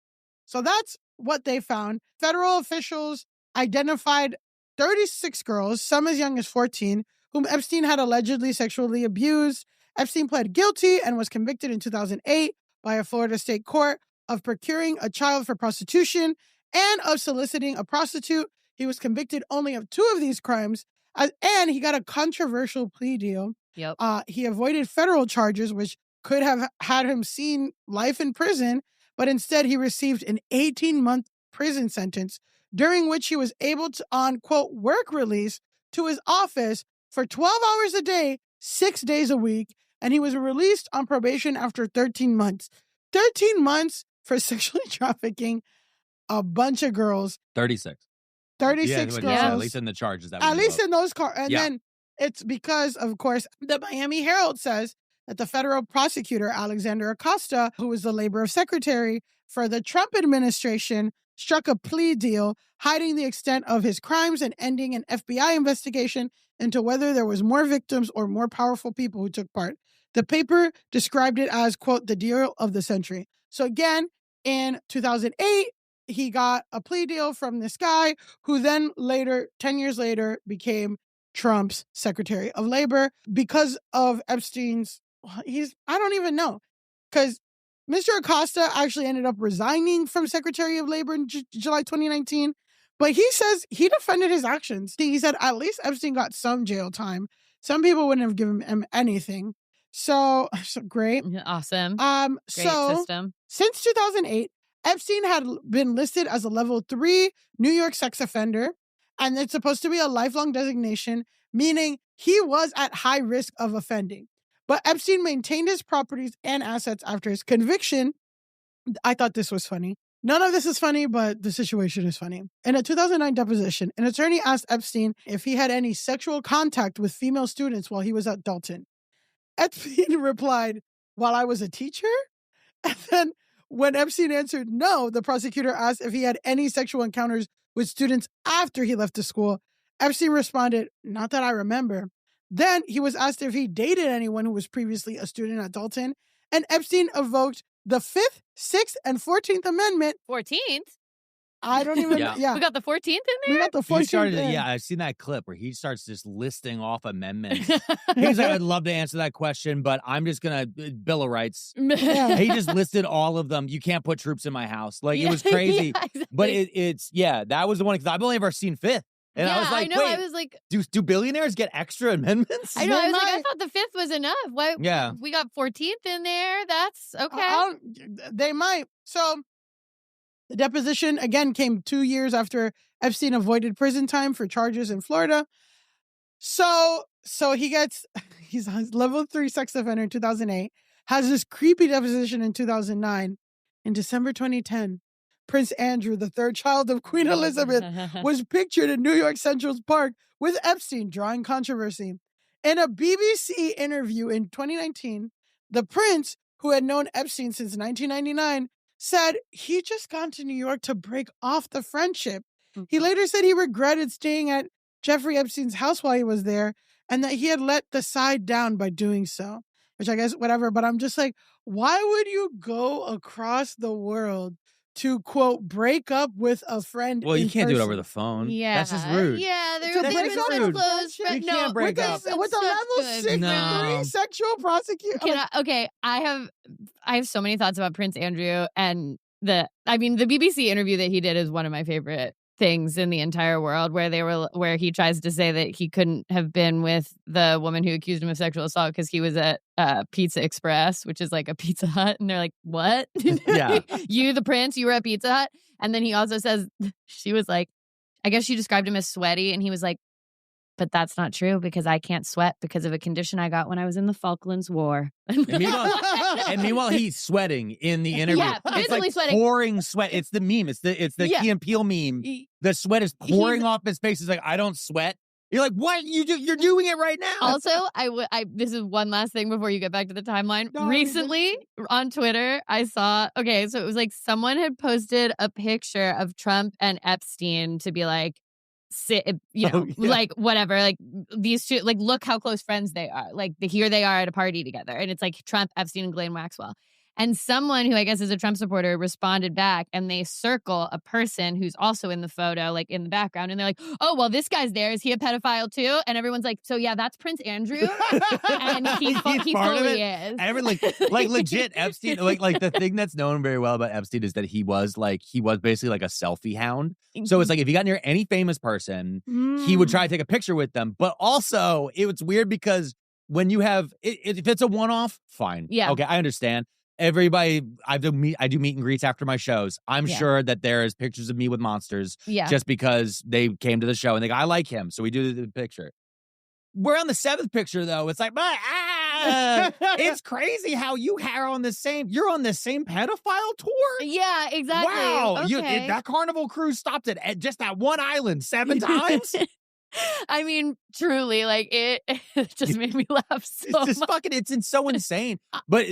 So that's what they found. Federal officials identified 36 girls, some as young as 14, whom Epstein had allegedly sexually abused. Epstein pled guilty and was convicted in 2008 by a Florida state court of procuring a child for prostitution and of soliciting a prostitute. He was convicted only of 2 of these crimes, and he got a controversial plea deal. Yep. He avoided federal charges, which could have had him seen life in prison, but instead he received an 18-month prison sentence, during which he was able to, on, quote, work release to his office for 12 hours a day, 6 days a week, and he was released on probation after 13 months. 13 months for sexually trafficking a bunch of girls. 36. 36 girls. Yeah, at least in the charges. At least in those then it's because, of course, the Miami Herald says that the federal prosecutor, Alexander Acosta, who was the labor secretary for the Trump administration, struck a plea deal hiding the extent of his crimes and ending an FBI investigation into whether there was more victims or more powerful people who took part. The paper described it as, quote, the deal of the century. So again, in 2008, he got a plea deal from this guy who then later, 10 years later, became Trump's Secretary of Labor because of Epstein's, I don't even know, because Mr. Acosta actually ended up resigning from Secretary of Labor in July 2019, but he says he defended his actions. He said at least Epstein got some jail time. Some people wouldn't have given him anything. So great. Awesome. Great system. Since 2008, Epstein had been listed as a level 3 New York sex offender, and it's supposed to be a lifelong designation, meaning he was at high risk of offending. But Epstein maintained his properties and assets after his conviction. I thought this was funny. None of this is funny, but the situation is funny. In a 2009 deposition, an attorney asked Epstein if he had any sexual contact with female students while he was at Dalton. Epstein replied, while I was a teacher? And then when Epstein answered no, the prosecutor asked if he had any sexual encounters with students after he left the school. Epstein responded, not that I remember. Then he was asked if he dated anyone who was previously a student at Dalton, and Epstein evoked the 5th, 6th, and 14th Amendment. 14th? I don't even. Yeah. We got the 14th in there? We got the He 14th. started, in. yeah, I've seen that clip where he starts just listing off amendments. He's like, I'd love to answer that question, but I'm just going to, Bill of Rights. Yeah. He just listed all of them. You can't put troops in my house. Like, it was crazy. Yeah, exactly. But that was the one, because I've only ever seen 5th. And I was like, I know. wait, I was like, do billionaires get extra amendments? I know. I was like, I might. thought the 5th was enough. Why? Yeah. We got 14th in there. That's okay. They might. So the deposition again came 2 years after Epstein avoided prison time for charges in Florida. So he's a level 3 sex offender in 2008, has this creepy deposition in 2009. In December 2010, Prince Andrew, the third child of Queen Elizabeth, was pictured in New York Central Park with Epstein, drawing controversy. In a BBC interview in 2019, the prince, who had known Epstein since 1999, said he'd just gone to New York to break off the friendship. He later said he regretted staying at Jeffrey Epstein's house while he was there and that he had let the side down by doing so, which I guess whatever. But I'm just like, why would you go across the world to, quote, break up with a friend? Well, you can't do it over person? the phone. Yeah. That's just rude. Yeah, To they've break been up such with close friendship? friends. You can't break with up. with a level 6 No. degree sexual prosecution. Okay, I have so many thoughts about Prince Andrew, and the BBC interview that he did is one of my favorite things in the entire world, where he tries to say that he couldn't have been with the woman who accused him of sexual assault because he was at Pizza Express, which is like a Pizza Hut, and they're like, what? Yeah. You, the prince, you were at Pizza Hut? And then he also says she was like, I guess she described him as sweaty, and he was like, but that's not true because I can't sweat because of a condition I got when I was in the Falklands War. And meanwhile, he's sweating in the interview. Yeah, it's visibly like sweating. pouring sweat. It's the meme. It's the Yeah. Key and Peele meme. The sweat is pouring off his face. He's like, I don't sweat. You're like, what? You're doing it right now. Also, this is one last thing before you get back to the timeline. No, Recently on Twitter, I saw, so it was like someone had posted a picture of Trump and Epstein to be like, like whatever, like these two, like look how close friends they are. Like here they are at a party together, and it's like Trump, Epstein, and Ghislaine Maxwell. And someone who I guess is a Trump supporter responded back, and they circle a person who's also in the photo, like in the background, and they're like, "Oh, well, this guy's there. Is he a pedophile too?" And everyone's like, "So yeah, that's Prince Andrew, and he part of fully it. is." Like legit Epstein. Like the thing that's known very well about Epstein is that he was basically like a selfie hound. So it's like if he got near any famous person, he would try to take a picture with them. But also, it's weird because when you have if it's a one-off, fine, Yeah. Okay, I understand. Everybody, I do meet and greets after my shows. I'm sure that there is pictures of me with monsters, just because they came to the show and they go, I like him, so we do the picture. We're on the 7th picture though. It's like, it's crazy how you're on the same pedophile tour. Yeah, exactly. Wow, Okay. that Carnival cruise stopped at just that one island 7 times. I mean, truly, like it just made me laugh so It's just much. it's so insane. But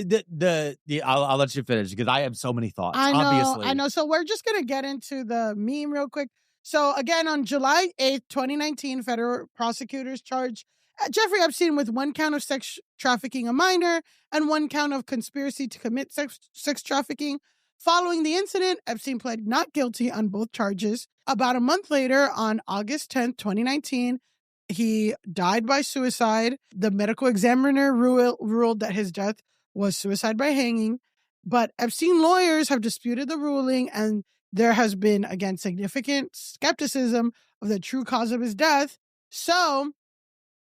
I'll let you finish because I have so many thoughts. I know. So we're just gonna get into the meme real quick. So again, on July 8th, 2019, federal prosecutors charged Jeffrey Epstein with 1 count of sex trafficking a minor and 1 count of conspiracy to commit sex trafficking. Following the incident, Epstein pled not guilty on both charges. About a month later, on August 10th, 2019, he died by suicide. The medical examiner ruled that his death was suicide by hanging. But Epstein lawyers have disputed the ruling, and there has been, again, significant skepticism of the true cause of his death. So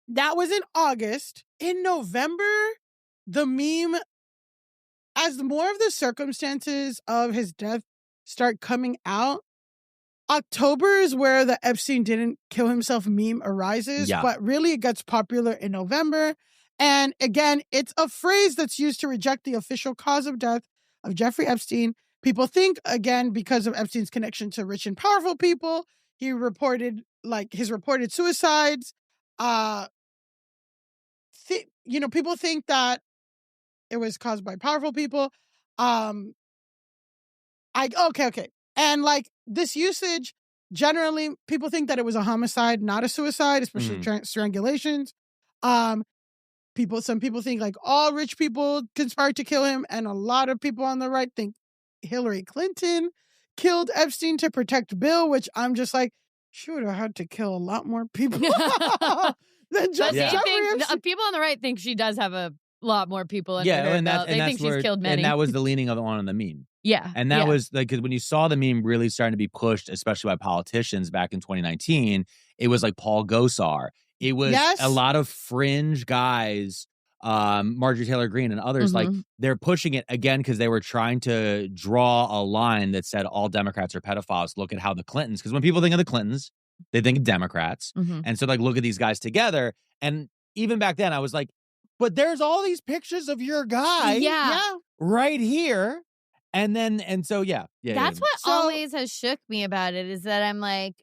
that was in August. In November, the meme, as more of the circumstances of his death start coming out, October is where the Epstein didn't kill himself meme arises, but really it gets popular in November. And again, it's a phrase that's used to reject the official cause of death of Jeffrey Epstein. People think, again, because of Epstein's connection to rich and powerful people, he reported, like, his reported suicides. People think that it was caused by powerful people. Okay. And like this usage, generally people think that it was a homicide, not a suicide, especially strangulations. Some people think like all rich people conspired to kill him, and a lot of people on the right think Hillary Clinton killed Epstein to protect Bill, which I'm just like, she would have had to kill a lot more people than just But Jeffrey think, Epstein. people on the right think she does have a lot more people under Yeah, her and belt. They think she's killed many. And that was the leaning on the meme. Yeah. And that was like, because when you saw the meme really starting to be pushed, especially by politicians back in 2019, it was like Paul Gosar. It was a lot of fringe guys, Marjorie Taylor Greene and others, like they're pushing it again because they were trying to draw a line that said all Democrats are pedophiles. Look at how the Clintons, because when people think of the Clintons, they think of Democrats. And so like, look at these guys together. And even back then I was like, but there's all these pictures of your guy right here. And so, yeah. That's what always has shook me about it, is that I'm like,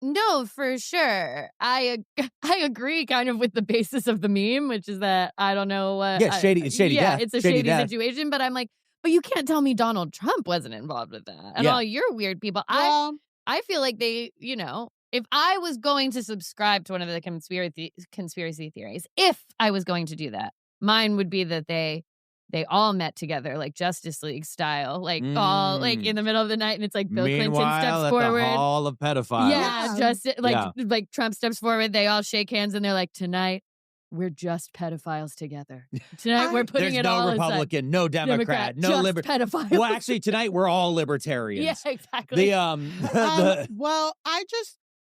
no, for sure. I agree kind of with the basis of the meme, which is that I don't know what. Yeah, it's shady. Yeah, death. it's a shady situation. But I'm like, but you can't tell me Donald Trump wasn't involved with that. And all your weird people. I feel like they, if I was going to subscribe to one of the conspiracy theories, if I was going to do that, mine would be that they all met together, like Justice League style, like all like in the middle of the night, and it's like Bill Clinton steps forward. The Hall of Pedophiles. Yeah, just like Trump steps forward, they all shake hands, and they're like, tonight we're just pedophiles together. Tonight we're putting it all aside. There's no Republican, no Democrat, no libertarian. Pedophiles. Well, actually, tonight we're all libertarians. Yeah, exactly. Well,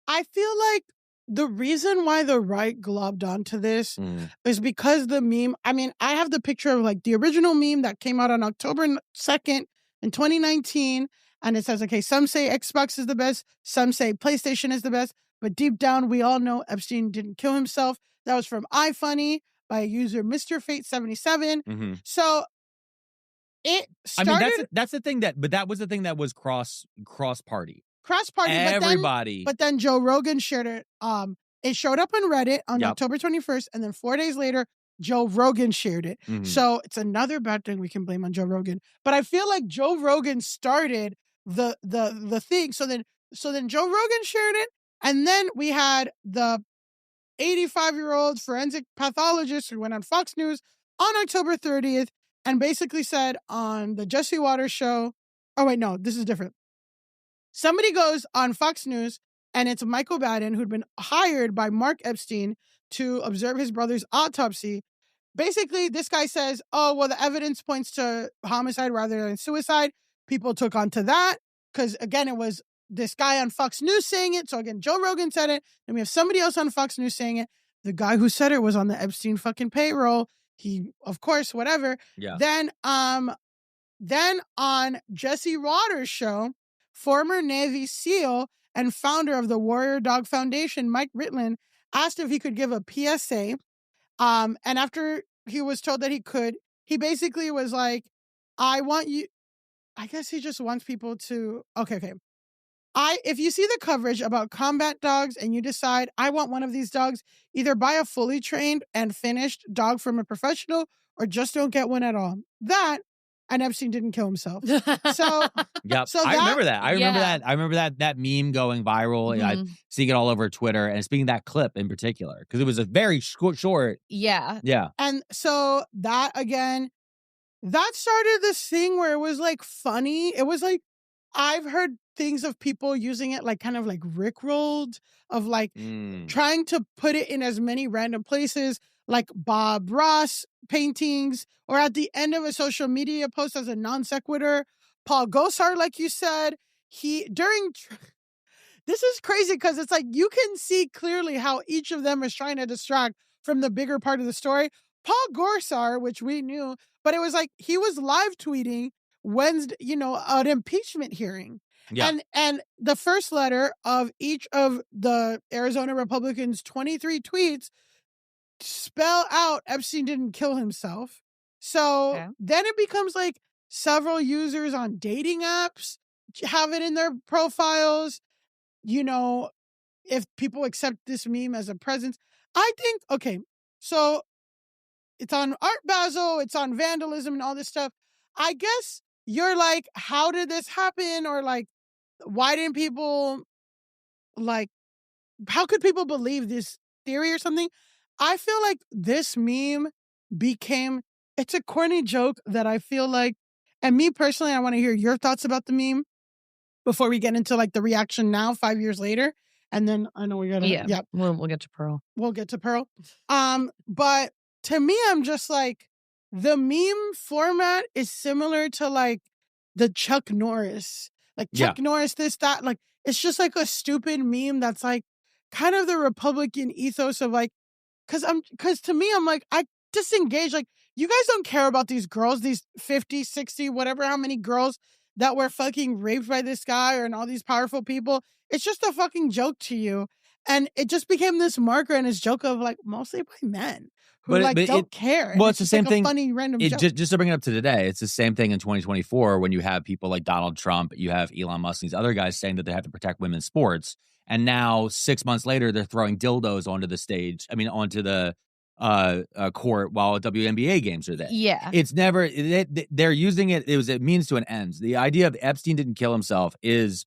I feel like the reason why the right globbed onto this is because the meme, I mean, I have the picture of like the original meme that came out on October 2nd in 2019. And it says, okay, some say Xbox is the best. Some say PlayStation is the best. But deep down, we all know Epstein didn't kill himself. That was from iFunny by a user, Mr. Fate77. So it started. I mean, that's the thing but that was the thing that was cross party. Everybody. But then Joe Rogan shared it. It showed up on Reddit on October 21st, and then 4 days later, Joe Rogan shared it. So it's another bad thing we can blame on Joe Rogan. But I feel like Joe Rogan started the thing. So then Joe Rogan shared it, and then we had the 85-year-old forensic pathologist who went on Fox News on October 30th and basically said on the Jesse Waters show. Oh wait, no, this is different. Somebody goes on Fox News, and it's Michael Baden, who'd been hired by Mark Epstein to observe his brother's autopsy. Basically, this guy says, oh, well, the evidence points to homicide rather than suicide. People took on to that because, again, it was this guy on Fox News saying it. So, again, Joe Rogan said it. And we have somebody else on Fox News saying it. The guy who said it was on the Epstein fucking payroll. He, of course, whatever. Yeah. Then on Jesse Waters' show, former Navy SEAL and founder of the Warrior Dog Foundation, Mike Ritlin, asked if he could give a PSA. And after he was told that he could, he basically was like, I guess he just wants people to, okay. If you see the coverage about combat dogs and you decide, I want one of these dogs, either buy a fully trained and finished dog from a professional or just don't get one at all. And Epstein didn't kill himself. So, yep. So I remember that. I remember that meme going viral. I seeing it all over Twitter. And speaking of that clip in particular, because it was a very short. Yeah. Yeah. And so that again, that started this thing where it was like funny. It was like, I've heard things of people using it like kind of like rickrolled, of like trying to put it in as many random places, like Bob Ross paintings, or at the end of a social media post as a non sequitur. Paul Gosar, like you said, this is crazy because it's like you can see clearly how each of them is trying to distract from the bigger part of the story. Paul Gosar, which we knew, but it was like he was live tweeting Wednesday, an impeachment hearing. Yeah. And the first letter of each of the Arizona Republicans' 23 tweets spell out Epstein didn't kill himself. So then it becomes like several users on dating apps have it in their profiles. If people accept this meme as a presence, I think, okay, so it's on Art Basel, it's on vandalism and all this stuff. I guess you're like, how did this happen? Or like, why didn't people, like, how could people believe this theory or something? I feel like this meme it's a corny joke that I feel like, and me personally, I want to hear your thoughts about the meme. before we get into like the reaction now, 5 years later. And then I know we gotta, We'll get to Pearl. We'll get to Pearl. But to me, I'm just like, the meme format is similar to like the Chuck Norris. Like Chuck Norris, this, that, like, it's just like a stupid meme that's like kind of the Republican ethos of like, cause to me, I'm like, I disengage. Like, you guys don't care about these girls, these 50, 60, whatever, how many girls that were fucking raped by this guy and all these powerful people. It's just a fucking joke to you. And it just became this marker and this joke of like mostly by men who don't care. Well, it's the same like thing. A funny random joke. Just to bring it up to today, it's the same thing in 2024 when you have people like Donald Trump, you have Elon Musk, and these other guys saying that they have to protect women's sports. And now 6 months later, they're throwing dildos onto the court while WNBA games are there. Yeah. It's never, they're using it. It was a means to an end. The idea of Epstein didn't kill himself is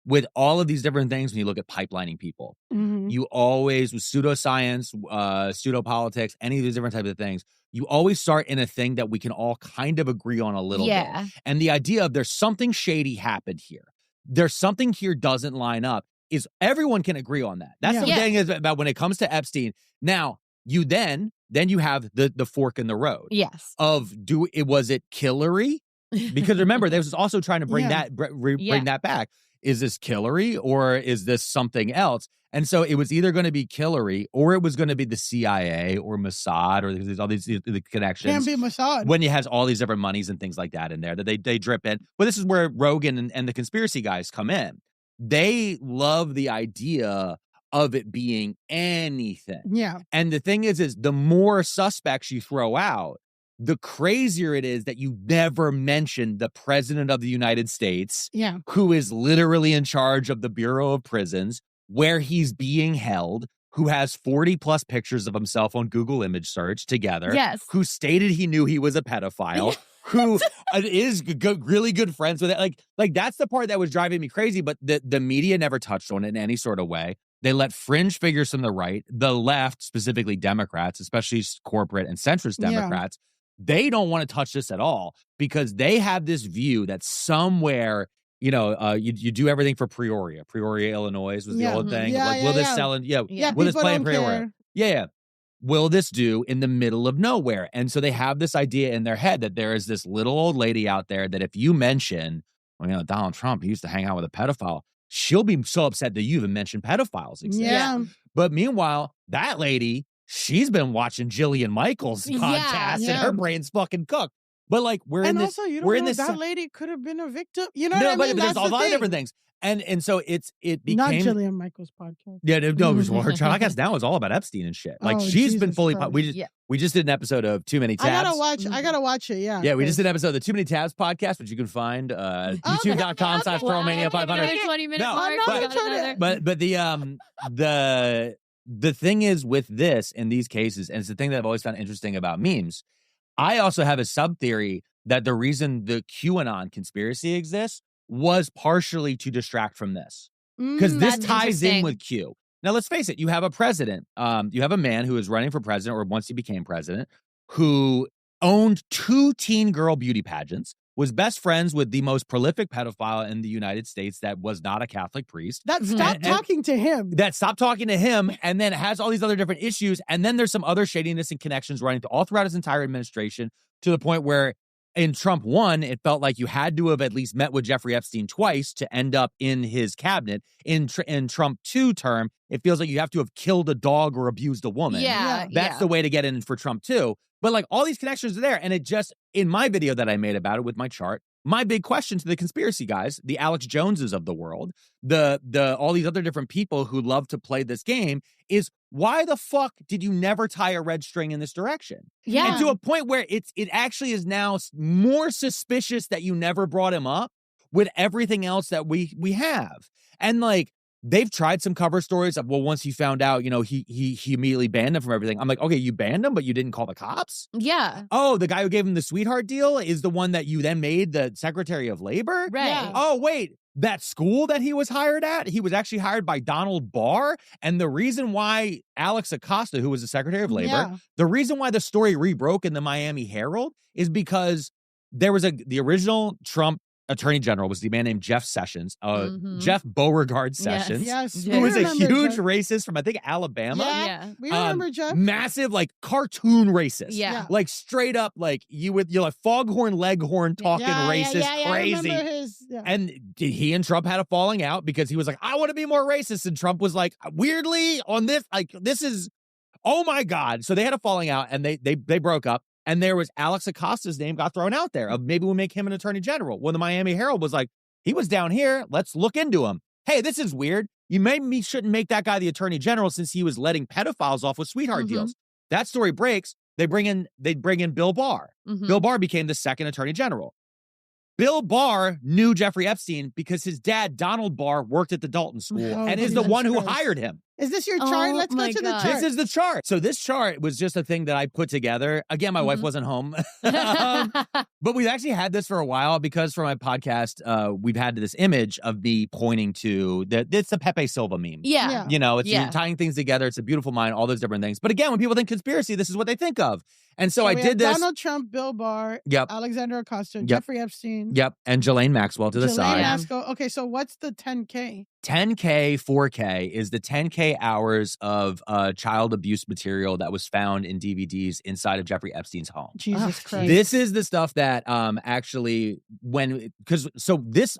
with all of these different things. When you look at pipelining people, you always, with pseudoscience, pseudopolitics, any of these different types of things, you always start in a thing that we can all kind of agree on a little bit. And the idea of there's something shady happened here. There's something here doesn't line up is everyone can agree on that. That's the thing is about when it comes to Epstein. Now, you then you have the fork in the road. Yes. Was it Killary? Because remember, they was also trying to bring bring that back. Is this Killary or is this something else? And so it was either going to be Killary or it was going to be the CIA or Mossad or there's all these the connections. Can't be Mossad. When you have all these different monies and things like that in there that they drip in. But this is where Rogan and the conspiracy guys come in. They love the idea of it being anything. Yeah. And the thing is the more suspects you throw out, the crazier it is that you never mention the president of the United States, who is literally in charge of the Bureau of Prisons, where he's being held, who has 40 plus pictures of himself on Google image search together, who stated he knew he was a pedophile, who is really good friends with it. Like that's the part that was driving me crazy, but the media never touched on it in any sort of way. They let fringe figures from the right, the left, specifically Democrats, especially corporate and centrist Democrats, they don't want to touch this at all because they have this view that somewhere, you do everything for Peoria. Peoria, Illinois was the old thing. Will this sell in? Will this play in Peoria? Yeah. Will this do in the middle of nowhere? And so they have this idea in their head that there is this little old lady out there that if you mention, Donald Trump, he used to hang out with a pedophile, she'll be so upset that you even mentioned pedophiles exist. Yeah. But meanwhile, that lady, she's been watching Jillian Michaels' podcast and her brain's fucking cooked. But like we're in this, you don't we're know in this. That lady could have been a victim. You know what I mean? But there's a lot of different things, and so it became not Jillian Michaels' podcast. Yeah, no, her podcast now is all about Epstein and shit. Like she's been fully. We just did an episode of Too Many Tabs. I gotta watch it. Yeah. Yeah, we just did an episode of the Too Many Tabs podcast, which you can find youtube.com/Pearlmania500. 20 minutes But the thing is with this in these cases, and it's the thing that I've always found interesting about memes. I also have a sub theory that the reason the QAnon conspiracy exists was partially to distract from this. Because this ties in with Q. Now, let's face it. You have a president. You have a man who is running for president, or once he became president, who owned 2 teen girl beauty pageants, was best friends with the most prolific pedophile in the United States that was not a Catholic priest. That stopped talking to him. And then has all these other different issues. And then there's some other shadiness and connections running all throughout his entire administration to the point where in Trump 1, it felt like you had to have at least met with Jeffrey Epstein twice to end up in his cabinet. In Trump 2 term, it feels like you have to have killed a dog or abused a woman. That's the way to get in for Trump 2. But like all these connections are there. And it just, in my video that I made about it with my chart, my big question to the conspiracy guys, the Alex Joneses of the world, the all these other different people who love to play this game is why the fuck did you never tie a red string in this direction? Yeah. And to a point where it actually is now more suspicious that you never brought him up with everything else that we have. And like, they've tried some cover stories of, well, once he found out, he immediately banned him from everything. I'm like, okay, you banned him, but you didn't call the cops? Yeah. Oh, the guy who gave him the sweetheart deal is the one that you then made the Secretary of Labor? Right. Yeah. Oh, wait, that school that he was hired at, he was actually hired by Donald Barr. And the reason why Alex Acosta, who was the Secretary of Labor, the reason why the story rebroke in the Miami Herald is because there was the original Trump attorney general was the man named Jeff Sessions, Jeff Beauregard Sessions, Yes. who was a remember huge Jeff. racist from, I think, Alabama. Yeah. We remember Jeff. Massive, like, cartoon racist. Yeah. Like, straight up, like, you're like Foghorn Leghorn talking racist, crazy. I remember his, And he and Trump had a falling out because he was like, I want to be more racist. And Trump was like, weirdly, on this, like, this is, oh my God. So they had a falling out and they broke up. And there was Alex Acosta's name got thrown out there of maybe we'll make him an attorney general. When the Miami Herald was like, he was down here. Let's look into him. Hey, this is weird. You maybe shouldn't make that guy the attorney general since he was letting pedophiles off with sweetheart deals. That story breaks. They bring in Bill Barr. Bill Barr became the second attorney general. Bill Barr knew Jeffrey Epstein because his dad, Donald Barr, worked at the Dalton School and is the one who hired him. Is this your chart? Let's go to the chart. This is the chart. So this chart was just a thing that I put together. Again, my wife wasn't home. But we've actually had this for a while because for my podcast, we've had this image of me pointing to it's the Pepe Silva meme. Yeah. You know, it's you're tying things together. It's a beautiful mind, all those different things. But again, when people think conspiracy, this is what they think of. And so I did this. Donald Trump, Bill Barr, Alexander Acosta, Jeffrey Epstein. And Ghislaine Maxwell to the side. Maxwell. Okay, so what's the 10K? 10K, 4K is the 10K hours of child abuse material that was found in DVDs inside of Jeffrey Epstein's home. Jesus Christ. This is the stuff that actually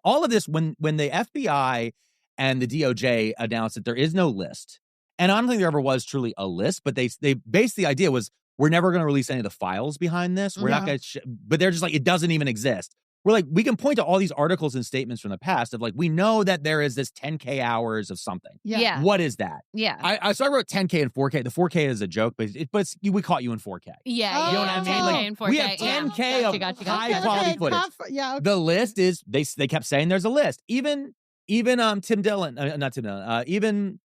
all of this when the FBI and the DOJ announced that there is no list, and I don't think there ever was truly a list, but they based the idea was we're never going to release any of the files behind this. We're not going to, but they're just like, it doesn't even exist. We're like, we can point to all these articles and statements from the past of like, we know that there is this 10K hours of something. Yeah. What is that? Yeah. So I wrote 10K and 4K. The 4K is a joke, but we caught you in 4K. Yeah. You know what I mean? 10K Like, and 4K. we have 10K of high quality footage. The list is, they kept saying there's a list. Even Tim Dillon, not Tim Dillon,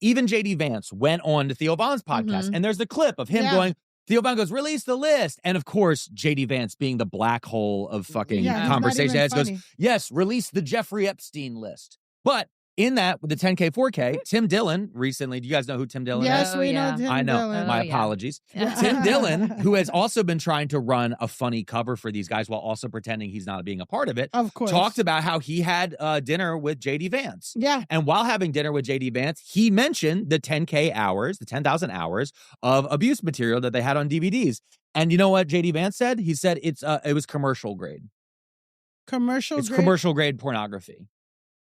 even JD Vance went on to Theo Von's podcast, and there's the clip of him going, Theo Von goes, release the list. And of course, JD Vance being the black hole of fucking conversation goes, yes, release the Jeffrey Epstein list. But in that, with the 10K, 4K, Tim Dillon recently, do you guys know who Tim Dillon is? Yes, we know Tim Dillon. I know. My apologies. Tim Dillon, who has also been trying to run a funny cover for these guys while also pretending he's not being a part of it, of course, talked about how he had dinner with JD Vance. Yeah. And while having dinner with JD Vance, he mentioned the 10K hours, the 10,000 hours of abuse material that they had on DVDs. And you know what JD Vance said? He said it was commercial grade. Commercial grade pornography.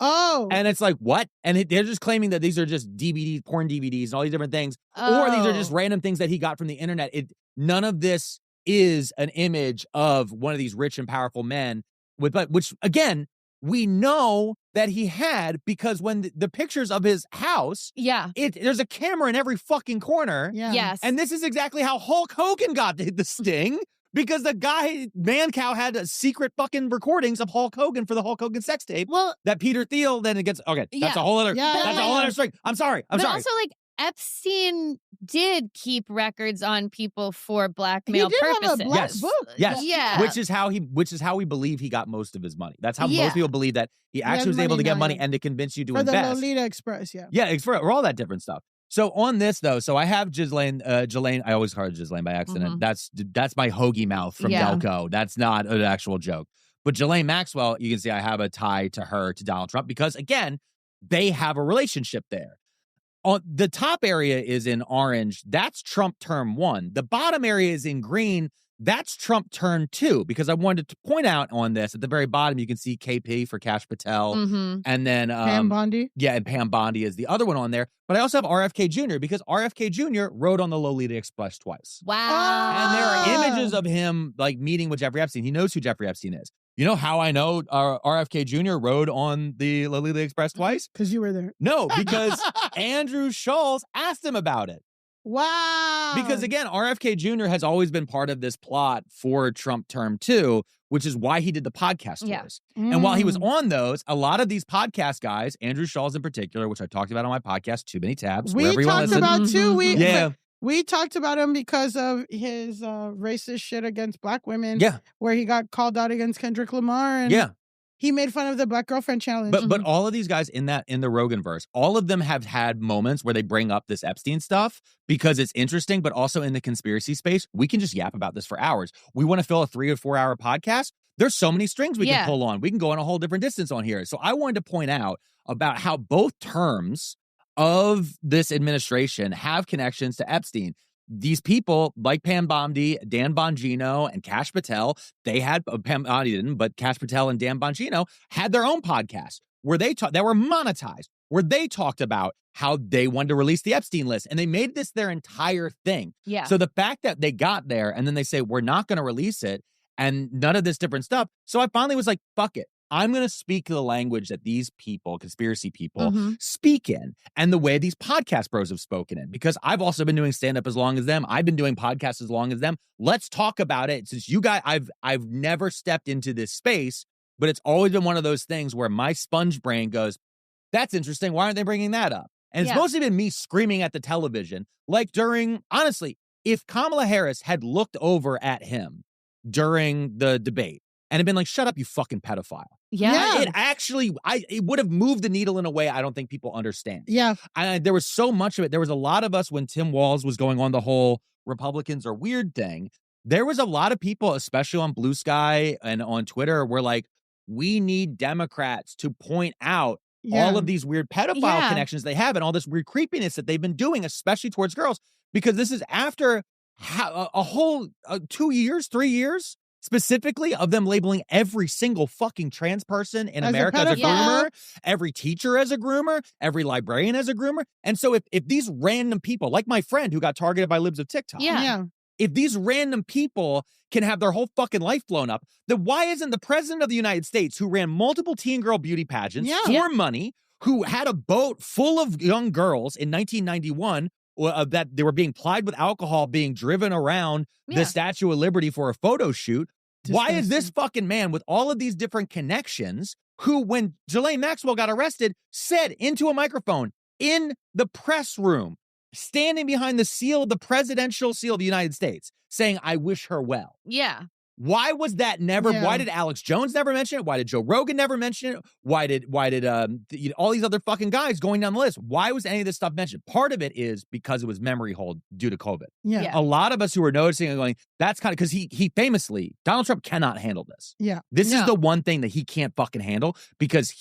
Oh. And it's like, what? And they're just claiming that these are just DVDs, porn DVDs, and all these different things. Or these are just random things that he got from the internet. None of this is an image of one of these rich and powerful men, which, again, we know that he had because when the pictures of his house, there's a camera in every fucking corner. Yeah. Yes. And this is exactly how Hulk Hogan got the sting. Because the guy, Mancow, had secret fucking recordings of Hulk Hogan for the Hulk Hogan sex tape. Well, that Peter Thiel then it gets that's a whole other that's a whole other string. I'm sorry. But also, like, Epstein did keep records on people for blackmail purposes. Have a black book. Yes. Yeah. Which is how we believe he got most of his money. That's how most people believe that he actually was able to get money and to convince you to invest. For the Lolita Express, Yeah, it's for all that different stuff. So on this though, I have Ghislaine, I always called her Ghislaine by accident. That's my hoagie mouth from Delco. That's not an actual joke. But Ghislaine Maxwell, you can see I have a tie to her, to Donald Trump, because again, they have a relationship there. On the top area is in orange. That's Trump term 1. The bottom area is in green. That's Trump term 2, because I wanted to point out on this at the very bottom, you can see KP for Kash Patel. And then Pam Bondi. Yeah, and Pam Bondi is the other one on there. But I also have RFK Jr. because RFK Jr. rode on the Lolita Express twice. Wow. And there are images of him like meeting with Jeffrey Epstein. He knows who Jeffrey Epstein is. You know how I know RFK Jr. rode on the Lolita Express twice? Because you were there. No, because Andrew Schultz asked him about it. Wow. Because again, RFK Jr. has always been part of this plot for Trump term 2, which is why he did the podcast tours. And while he was on those, a lot of these podcast guys, Andrew Schultz in particular, which I talked about on my podcast, Too Many Tabs. We talked about too. We talked about him because of his racist shit against black women. Yeah. Where he got called out against Kendrick Lamar. And he made fun of the Black Girlfriend Challenge. But all of these guys in the Roganverse, all of them have had moments where they bring up this Epstein stuff because it's interesting, but also in the conspiracy space, we can just yap about this for hours. We want to fill a 3 or 4 hour podcast. There's so many strings we Yeah. can pull on. We can go on a whole different distance on here. So I wanted to point out about how both terms of this administration have connections to Epstein. These people, like Pam Bondi, Dan Bongino, and Kash Patel, they had, Pam Bondi didn't, but Kash Patel and Dan Bongino had their own podcast where they that were monetized, where they talked about how they wanted to release the Epstein list. And they made this their entire thing. Yeah. So the fact that they got there and then they say, we're not going to release it and none of this different stuff. So I finally was like, fuck it. I'm going to speak the language that these people, conspiracy people, speak in and the way these podcast bros have spoken in, because I've also been doing stand-up as long as them. I've been doing podcasts as long as them. Let's talk about it. Since you guys, I've never stepped into this space, but it's always been one of those things where my sponge brain goes, that's interesting. Why aren't they bringing that up? And it's mostly been me screaming at the television. Like honestly, if Kamala Harris had looked over at him during the debate, and had been like, shut up, you fucking pedophile. Yeah. It would have moved the needle in a way I don't think people understand. Yeah. There was so much of it. There was a lot of us when Tim Walz was going on the whole Republicans are weird thing. There was a lot of people, especially on Blue Sky and on Twitter, were like, we need Democrats to point out all of these weird pedophile connections they have and all this weird creepiness that they've been doing, especially towards girls, because this is after a whole 2 years, 3 years, specifically of them labeling every single fucking trans person in America as a groomer, every teacher as a groomer, every librarian as a groomer. And so if these random people, like my friend who got targeted by libs of TikTok, if these random people can have their whole fucking life blown up, then why isn't the president of the United States, who ran multiple teen girl beauty pageants for money, who had a boat full of young girls in 1991, that they were being plied with alcohol, being driven around the Statue of Liberty for a photo shoot. Why is this fucking man with all of these different connections, who, when Ghislaine Maxwell got arrested, said into a microphone in the press room, standing behind the presidential seal of the United States, saying, I wish her well. Yeah. Why was that never? Why did Alex Jones never mention it? Why did Joe Rogan never mention it? Why did all these other fucking guys going down the list? Why was any of this stuff mentioned? Part of it is because it was memory hold due to COVID. Yeah. A lot of us who are noticing and going, that's kind of because he famously, Donald Trump cannot handle this. Yeah. This is the one thing that he can't fucking handle, because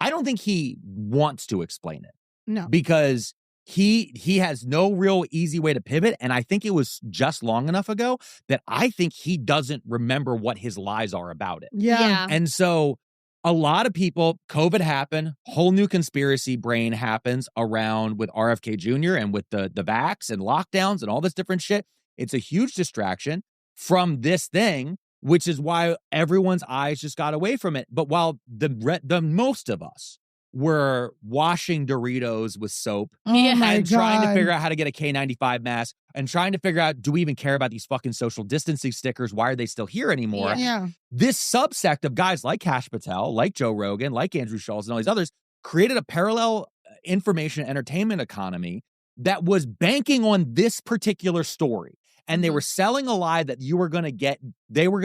I don't think he wants to explain it. No. Because he has no real easy way to pivot. And I think it was just long enough ago that I think he doesn't remember what his lies are about it. Yeah. And so a lot of people, COVID happened, whole new conspiracy brain happens around with RFK Jr. and with the vax and lockdowns and all this different shit. It's a huge distraction from this thing, which is why everyone's eyes just got away from it. But while the most of us were washing Doritos with soap and trying to figure out how to get a K95 mask and trying to figure out, do we even care about these fucking social distancing stickers? Why are they still here anymore? Yeah. This subsect of guys like Kash Patel, like Joe Rogan, like Andrew Schultz and all these others created a parallel information entertainment economy that was banking on this particular story. And they were selling a lie that they were going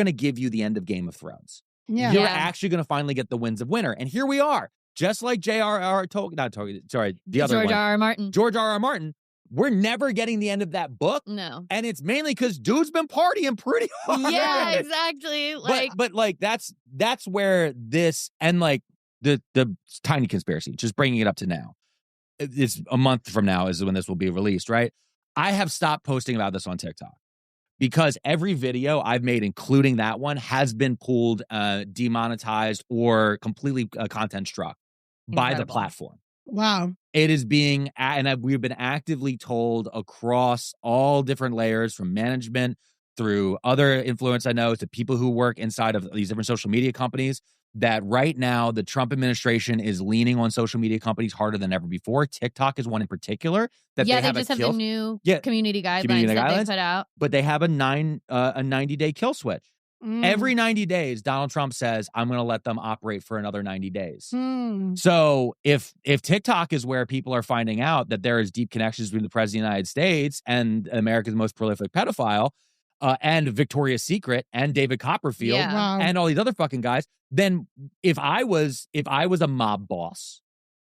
to give you the end of Game of Thrones. Yeah. You're actually going to finally get the winds of winter. And here we are. Just like the other George one. R.R. Martin. George R.R. Martin. We're never getting the end of that book. No. And it's mainly because dude's been partying pretty hard. Yeah, exactly. But that's where this, and like the tiny conspiracy, just bringing it up to now. It's a month from now is when this will be released, right? I have stopped posting about this on TikTok, because every video I've made, including that one, has been pulled, demonetized, or completely content struck by the platform. Wow. It is being, and we've been actively told across all different layers, from management through other influence I know to people who work inside of these different social media companies, that right now the Trump administration is leaning on social media companies harder than ever before. TikTok is one in particular that they just have the new community guidelines they put out. But they have a 90-day kill switch. Every 90 days, Donald Trump says, I'm going to let them operate for another 90 days. So if TikTok is where people are finding out that there is deep connections between the president of the United States and America's most prolific pedophile, and Victoria's Secret and David Copperfield and all these other fucking guys, then if I was a mob boss,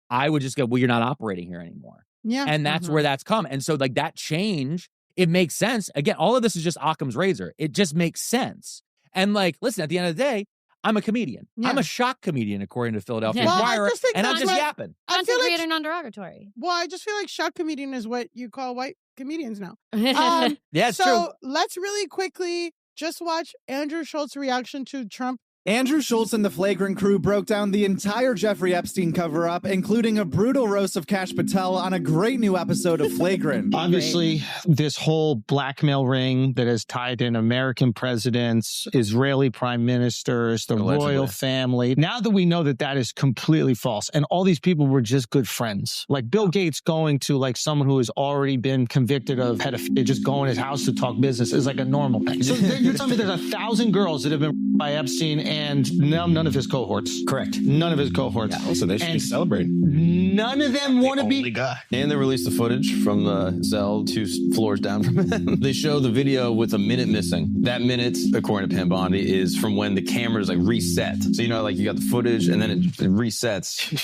I would just go, well, you're not operating here anymore. Yeah. And that's where that's come. And so like that change, it makes sense. Again, all of this is just Occam's razor. It just makes sense. And like, listen, at the end of the day, I'm a comedian. Yeah. I'm a shock comedian, according to Philadelphia Well, I Inquirer, just think and I'm that's just what- yapping. I feel Content like creator non-derogatory. Well, I just feel like shock comedian is what you call white comedians now. Yeah, it's so true. let's really quickly just watch Andrew Schultz's reaction to Trump. Andrew Schultz and the Flagrant crew broke down the entire Jeffrey Epstein cover-up, including a brutal roast of Kash Patel on a great new episode of Flagrant. Obviously, this whole blackmail ring that has tied in American presidents, Israeli prime ministers, the royal family. Now that we know that that is completely false, and all these people were just good friends. Like Bill Gates going to like someone who has already been convicted of pedophilia, just going to his house to talk business is like a normal thing. So you're telling me there's 1,000 girls that have been by Epstein and none of his cohorts. Correct. None of his cohorts. Yeah, also, they should be celebrating. None of them want to be. And they released the footage from the cell 2 floors down from him. They show the video with a minute missing. That minute, according to Pam Bondi, is from when the cameras like reset. So, you know, like you got the footage and then it resets.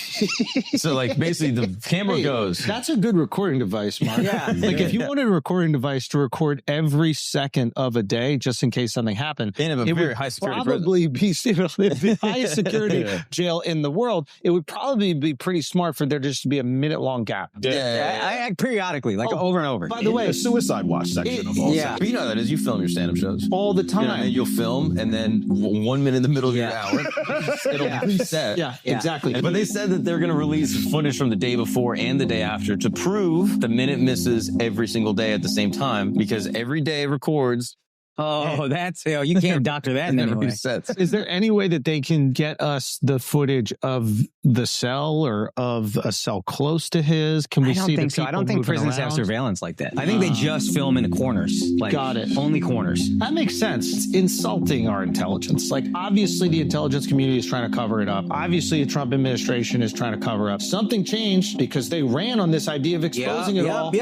So, like, basically the camera goes. That's a good recording device, Mark. Yeah. Like if you wanted a recording device to record every second of a day, just in case something happened, And have a it very would high security probably be the highest security jail in the world. It would probably be pretty smart for there just to be a minute-long gap. I periodically, like over and over. By the way, A suicide watch section of all Yeah. But you know how that is. You film your stand-up shows. all the You know, time. and you'll film, and then 1 minute in the middle of your hour, it'll reset. Yeah, exactly. But they said that they're going to release footage from the day before and the day after to prove the minute misses every single day at the same time, because every day records. Oh, that's you can't doctor that in any way. resets. Is there any way that they can get us the footage of the cell or of a cell close to his? Can we I don't see think the so. I people don't think moving prisons have around? surveillance like that. I think they just film in the corners. Like, Got it. Only corners. That makes sense. It's insulting our intelligence. Like, obviously, the intelligence community is trying to cover it up. Obviously, the Trump administration is trying to cover up. Something changed because they ran on this idea of exposing it all.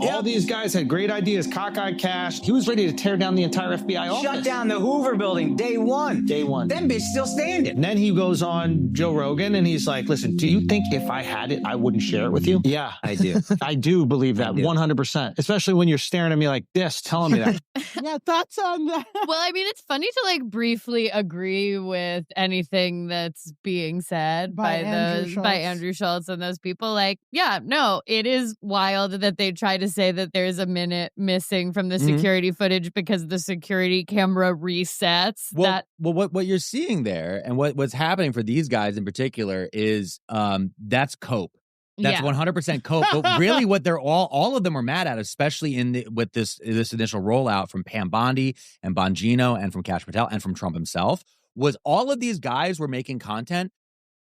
All these guys had great ideas. Cockeyed Cash. He was ready to tear down the entire FBI office. Shut down the Hoover building day one. Day one. Them bitch still standing. And then he goes on Joe Rogan and he's like, listen, do you think if I had it, I wouldn't share it with you? Yeah, I do. I do believe that 100%, especially when you're staring at me like this, telling me that. Yeah, thoughts on that? Well, I mean, it's funny to like briefly agree with anything that's being said By by Andrew Schultz. Andrew Schultz and those people. Like, yeah, no, it is wild that they try to say that there's a minute missing from the security footage because the security camera resets. Well, what you're seeing there, and what's happening for these guys in particular is that's cope. That's 100% cope. But really, what they're all of them are mad at, especially with this initial rollout from Pam Bondi and Bongino and from Kash Patel and from Trump himself, was all of these guys were making content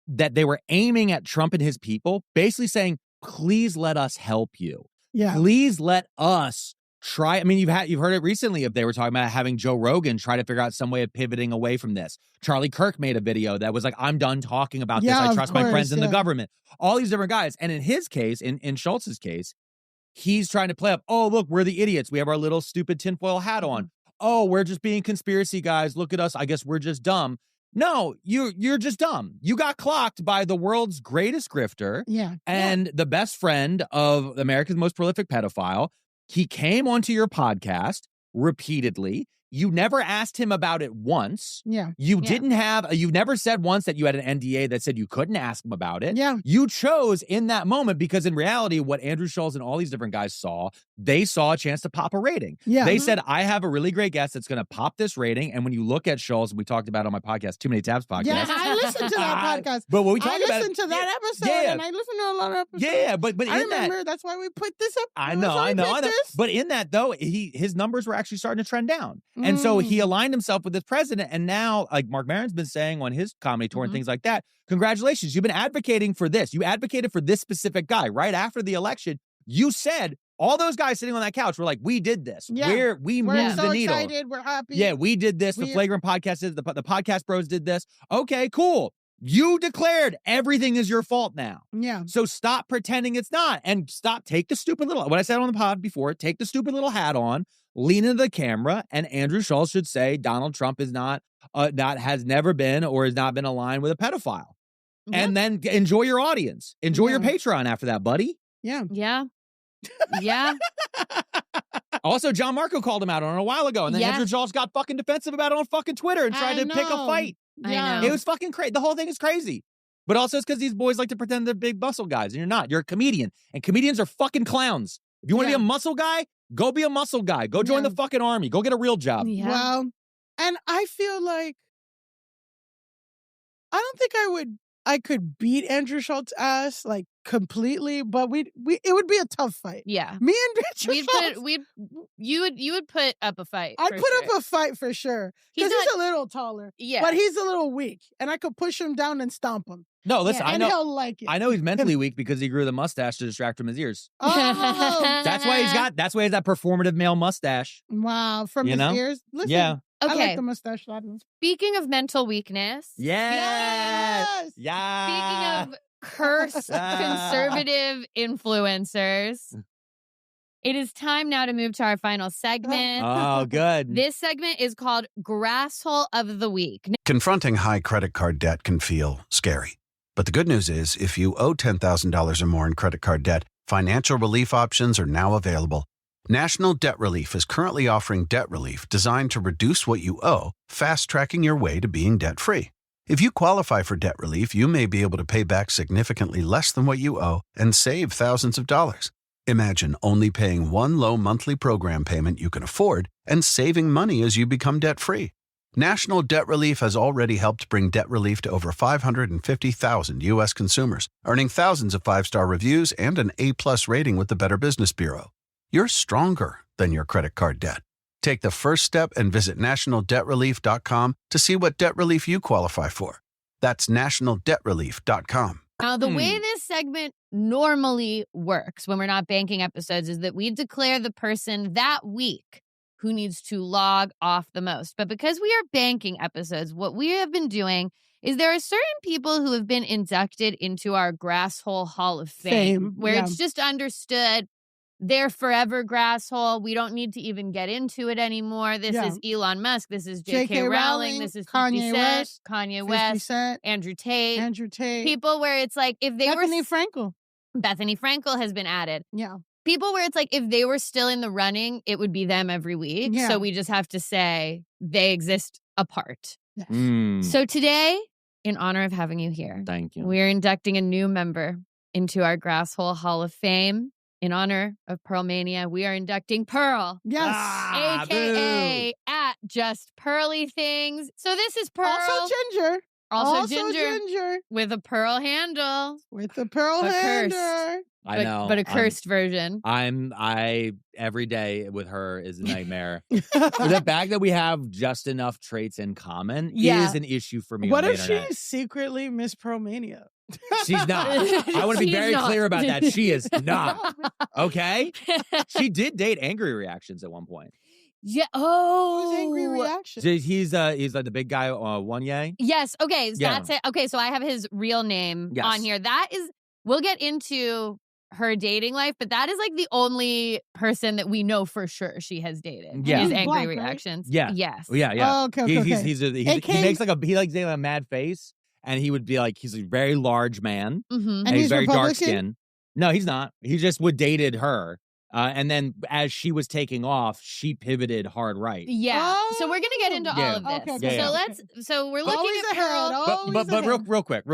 that they were aiming at Trump and his people, basically saying, "Please let us help you. Yeah. Please let us." Try. I mean, you've heard it recently. If they were talking about having Joe Rogan try to figure out some way of pivoting away from this. Charlie Kirk made a video that was like, "I'm done talking about this. I trust my friends in the government." All these different guys, and in his case, in Schultz's case, he's trying to play up. Oh, look, we're the idiots. We have our little stupid tinfoil hat on. Oh, we're just being conspiracy guys. Look at us. I guess we're just dumb. No, you're just dumb. You got clocked by the world's greatest grifter, and the best friend of America's most prolific pedophile. He came onto your podcast repeatedly. You never asked him about it once. Yeah. You didn't have, you've never said once that you had an NDA that said you couldn't ask him about it. Yeah. You chose in that moment because in reality, what Andrew Schultz and all these different guys saw, they saw a chance to pop a rating. Yeah. They said, I have a really great guest that's going to pop this rating. And when you look at Schultz, we talked about on my podcast, Too Many Tabs podcast. Yeah, I listened to that podcast. But when we talked about I listened to that episode and I listened to a lot of episodes. Yeah, but I in that, remember that's why we put this up. I know. But in that though, his numbers were actually starting to trend down. And so he aligned himself with this president. And now, like Mark Maron's been saying on his comedy tour and things like that, congratulations, you've been advocating for this. You advocated for this specific guy right after the election. You said all those guys sitting on that couch were like, we did this. Yeah. We We're moved so the needle. excited. We're happy. Yeah, we did this. The Flagrant podcast did the podcast bros did this. Okay, cool. You declared everything is your fault now. Yeah. So stop pretending it's not, and take the stupid little, what I said on the pod before, take the stupid little hat on, lean into the camera, and Andrew Schultz should say Donald Trump is has never been or has not been aligned with a pedophile. Yeah. And then enjoy your audience. Enjoy your Patreon after that, buddy. Yeah. Yeah. Yeah. Also, John Marco called him out on it a while ago, and then Andrew Schultz got fucking defensive about it on fucking Twitter and tried to pick a fight. I know. It was fucking crazy. The whole thing is crazy. But also, it's because these boys like to pretend they're big muscle guys, and you're not. You're a comedian, and comedians are fucking clowns. If you want to be a muscle guy, go be a muscle guy. Go join the fucking army. Go get a real job. Yeah. Well, and I feel like I don't think I could beat Andrew Schultz's ass like completely, but it would be a tough fight. Yeah. Me and Andrew Schultz. You would put up a fight. I'd put up a fight for sure. Because he's a little taller. Yeah. But he's a little weak. And I could push him down and stomp him. No, listen, I know. And he'll like it. I know he's mentally weak because he grew the mustache to distract from his ears. Oh, That's why he has that performative male mustache. wow. From his ears. Listen, Yeah. I Okay. like the mustache. Speaking of mental weakness. Yes. Speaking of cursed conservative influencers, it is time now to move to our final segment. Oh, good. This segment is called Grasshole of the Week. Confronting high credit card debt can feel scary. But the good news is, if you owe $10,000 or more in credit card debt, financial relief options are now available. National Debt Relief is currently offering debt relief designed to reduce what you owe, fast-tracking your way to being debt-free. If you qualify for debt relief, you may be able to pay back significantly less than what you owe and save thousands of dollars. Imagine only paying one low monthly program payment you can afford and saving money as you become debt-free. National Debt Relief has already helped bring debt relief to over 550,000 U.S. consumers, earning thousands of five-star reviews and an A-plus rating with the Better Business Bureau. You're stronger than your credit card debt. Take the first step and visit nationaldebtrelief.com to see what debt relief you qualify for. That's nationaldebtrelief.com. Now, the way this segment normally works when we're not banking episodes is that we declare the person that week who needs to log off the most. But because we are banking episodes, what we have been doing is there are certain people who have been inducted into our Grasshole Hall of Fame, where it's just understood they're forever Grasshole. We don't need to even get into it anymore. This is Elon Musk. This is J.K. Rowling. This is Kanye West. Kanye West. Andrew Tate. People where it's like if they Bethany Frankel. Bethany Frankel has been added. Yeah. People where it's like if they were still in the running, it would be them every week. Yeah. So we just have to say they exist apart. Yes. So today, in honor of having you here, thank you. We are inducting a new member into our Grasshole Hall of Fame. In honor of Pearlmania, we are inducting Pearl. Yes. AKA at JustPearlyThings. So this is Pearl. Also Ginger. Also Ginger. With a pearl handle. With a pearl handle. I know. But a cursed version. Every day with her is a nightmare. The fact that we have just enough traits in common is an issue for me. What on the if internet. she's secretly Miss Pearlmania? She's not. I want to be very clear about that. She is not. Okay? She did date Angry Reactions at one point. Yeah. Who's Angry Reactions? He's like the big guy, Wanye. Yes. Okay. That's it. Okay. So I have his real name on here. That is, we'll get into her dating life, but that is like the only person that we know for sure she has dated. Yeah. Is Angry Black, Reactions. right? Yeah. Yes. Yeah. Yeah. Oh, okay. He makes he likes dating a mad face. And he would be like, he's a very large man. Mm-hmm. And he's very dark skinned. No, he's not. He just dated her. And then as she was taking off, she pivoted hard right. Yeah. So we're going to get into all of this. Okay. So we're looking Always at ahead, Pearl. But real quick.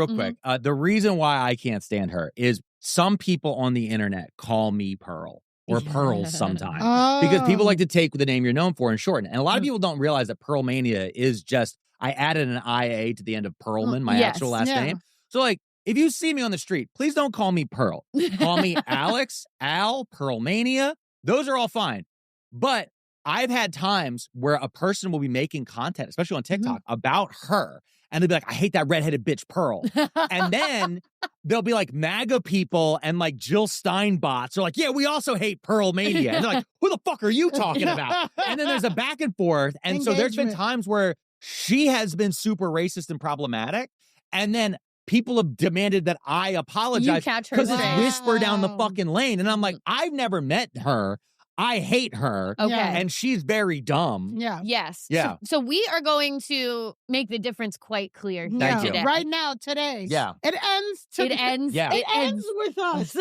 The reason why I can't stand her is some people on the internet call me Pearl or Pearls sometimes. Because people like to take the name you're known for and shorten it. And a lot of people don't realize that Pearlmania is just, I added an IA to the end of Pearlman, my actual last name. So like, if you see me on the street, please don't call me Pearl. Call me Alex, Al, Pearlmania. Those are all fine. But I've had times where a person will be making content, especially on TikTok, about her. And they'll be like, I hate that redheaded bitch, Pearl. And then they'll be like MAGA people and like Jill Stein bots are like, yeah, we also hate Pearlmania. And they're like, who the fuck are you talking about? And then there's a back and forth. And so there's been times where she has been super racist and problematic. And then people have demanded that I apologize because it's whisper down the fucking lane. And I'm like, I've never met her. I hate her. Okay. And she's very dumb. Yeah. Yes. Yeah. So we are going to make the difference quite clear here Thank you. today. Right now, today. Yeah. It ends. It ends. Yeah. It ends with us.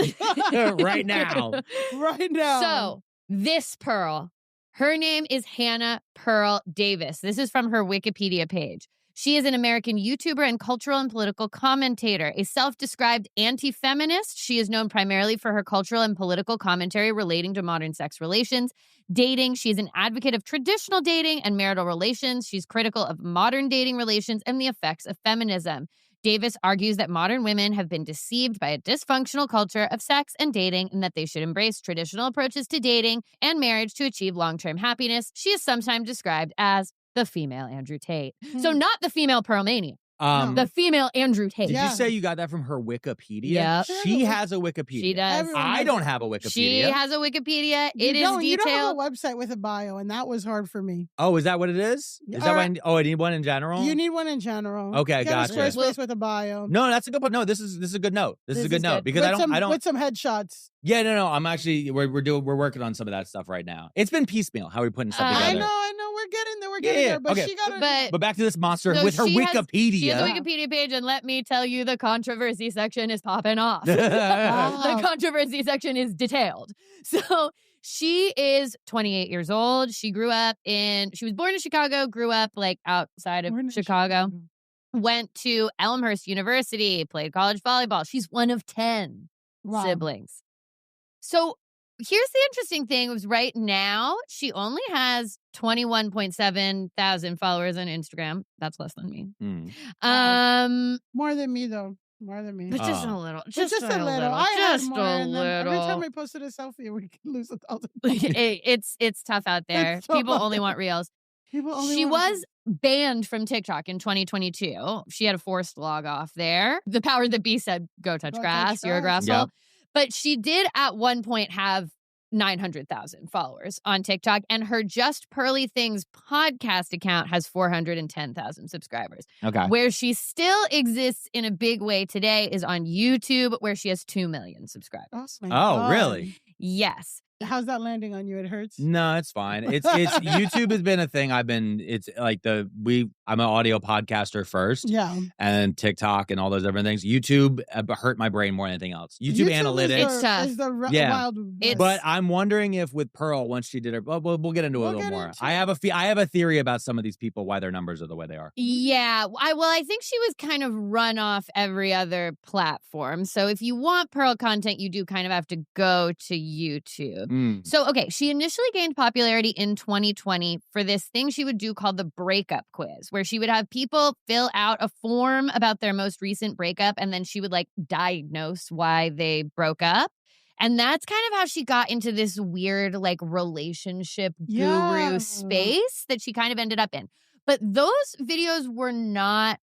Right now. Right now. So this Pearl Her name is Hannah Pearl Davis. This is from her Wikipedia page. She is an American YouTuber and cultural and political commentator, a self-described anti-feminist. She is known primarily for her cultural and political commentary relating to modern sex relations, dating. She is an advocate of traditional dating and marital relations. She's critical of modern dating relations and the effects of feminism. Davis argues that modern women have been deceived by a dysfunctional culture of sex and dating and that they should embrace traditional approaches to dating and marriage to achieve long-term happiness. She is sometimes described as the female Andrew Tate. So not the female Pearlmania. The female Andrew Tate. Did you say you got that from her Wikipedia? Yeah. She has a Wikipedia. She does. Everyone I has don't it. have a Wikipedia. She has a Wikipedia. You don't have detailed. a website with a bio, and that was hard for me. Oh, is that what it is? Is that why? I need one in general. You need one in general. Okay, Get gotcha. a Squarespace with a bio. No, that's a good point. No, this is a good note. This is a good note because with I don't. with some headshots. Yeah, no. I'm actually we're working on some of that stuff right now. It's been piecemeal how we're putting stuff together. I know. We're getting there. We're getting there. But okay. she got But back to this monster So with her she has- Wikipedia. She has a Wikipedia page, and let me tell you, the controversy section is popping off. Wow. The controversy section is detailed. So she is 28 years old. She was born in Chicago, grew up like outside of Chicago, went to Elmhurst University, played college volleyball. She's one of 10 siblings. So here's the interesting thing was right now, she only has 21.7 thousand followers on Instagram. That's less than me. More than me, though. More than me. But just a little. Just a little. I Just had more, a and then every little. time we posted a selfie, we could lose 1,000. It's tough out there. It's so People hard. only want reels. People only She want- was banned from TikTok in 2022. She had a forced log off there. The power that be said, go touch grass. You're a Grasshole. Yep. But she did at one point have 900,000 followers on TikTok, and her Just Pearly Things podcast account has 410,000 subscribers. Okay. Where she still exists in a big way today is on YouTube, where she has 2 million subscribers. Oh, really? Yes. How's that landing on you? It hurts. No, it's fine. It's YouTube has been a thing. It's like I'm an audio podcaster first. Yeah. And TikTok and all those different things. YouTube hurt my brain more than anything else. YouTube analytics. It's tough. Is the Yeah. wild But I'm wondering if with Pearl, once she did her, we'll get into it a little more. I have a theory about some of these people, why their numbers are the way they are. Yeah. I think she was kind of run off every other platform. So if you want Pearl content, you do kind of have to go to YouTube. So, okay, she initially gained popularity in 2020 for this thing she would do called the breakup quiz, where she would have people fill out a form about their most recent breakup, and then she would like diagnose why they broke up. And that's kind of how she got into this weird like relationship guru space that she kind of ended up in. But those videos were not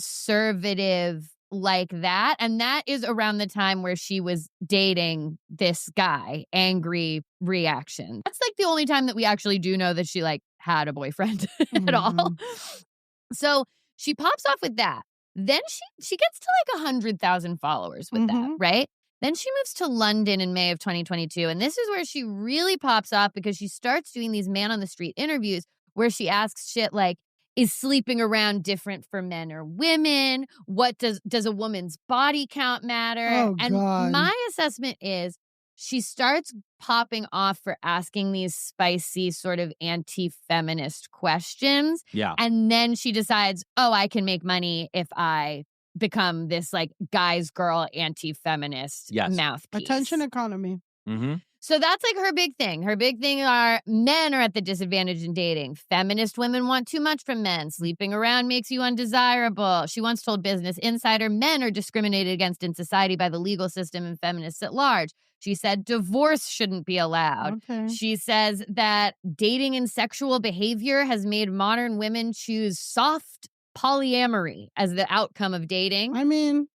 conservative like that. And that is around the time where she was dating this guy, Angry Reaction. That's like the only time that we actually do know that she like had a boyfriend at all. So she pops off with that. Then she gets to like 100,000 followers with that, right? Then she moves to London in May of 2022. And this is where she really pops off because she starts doing these man on the street interviews where she asks shit like, is sleeping around different for men or women? What does a woman's body count matter? Oh, and God. my assessment is she starts popping off for asking these spicy sort of anti-feminist questions. Yeah. And then she decides, oh, I can make money if I become this like guy's girl anti-feminist mouthpiece. Attention economy. Mm-hmm. So that's like her big thing. Her big thing are men are at the disadvantage in dating. Feminist women want too much from men. Sleeping around makes you undesirable. She once told Business Insider men are discriminated against in society by the legal system and feminists at large. She said divorce shouldn't be allowed. Okay. She says that dating and sexual behavior has made modern women choose soft polyamory as the outcome of dating. I mean,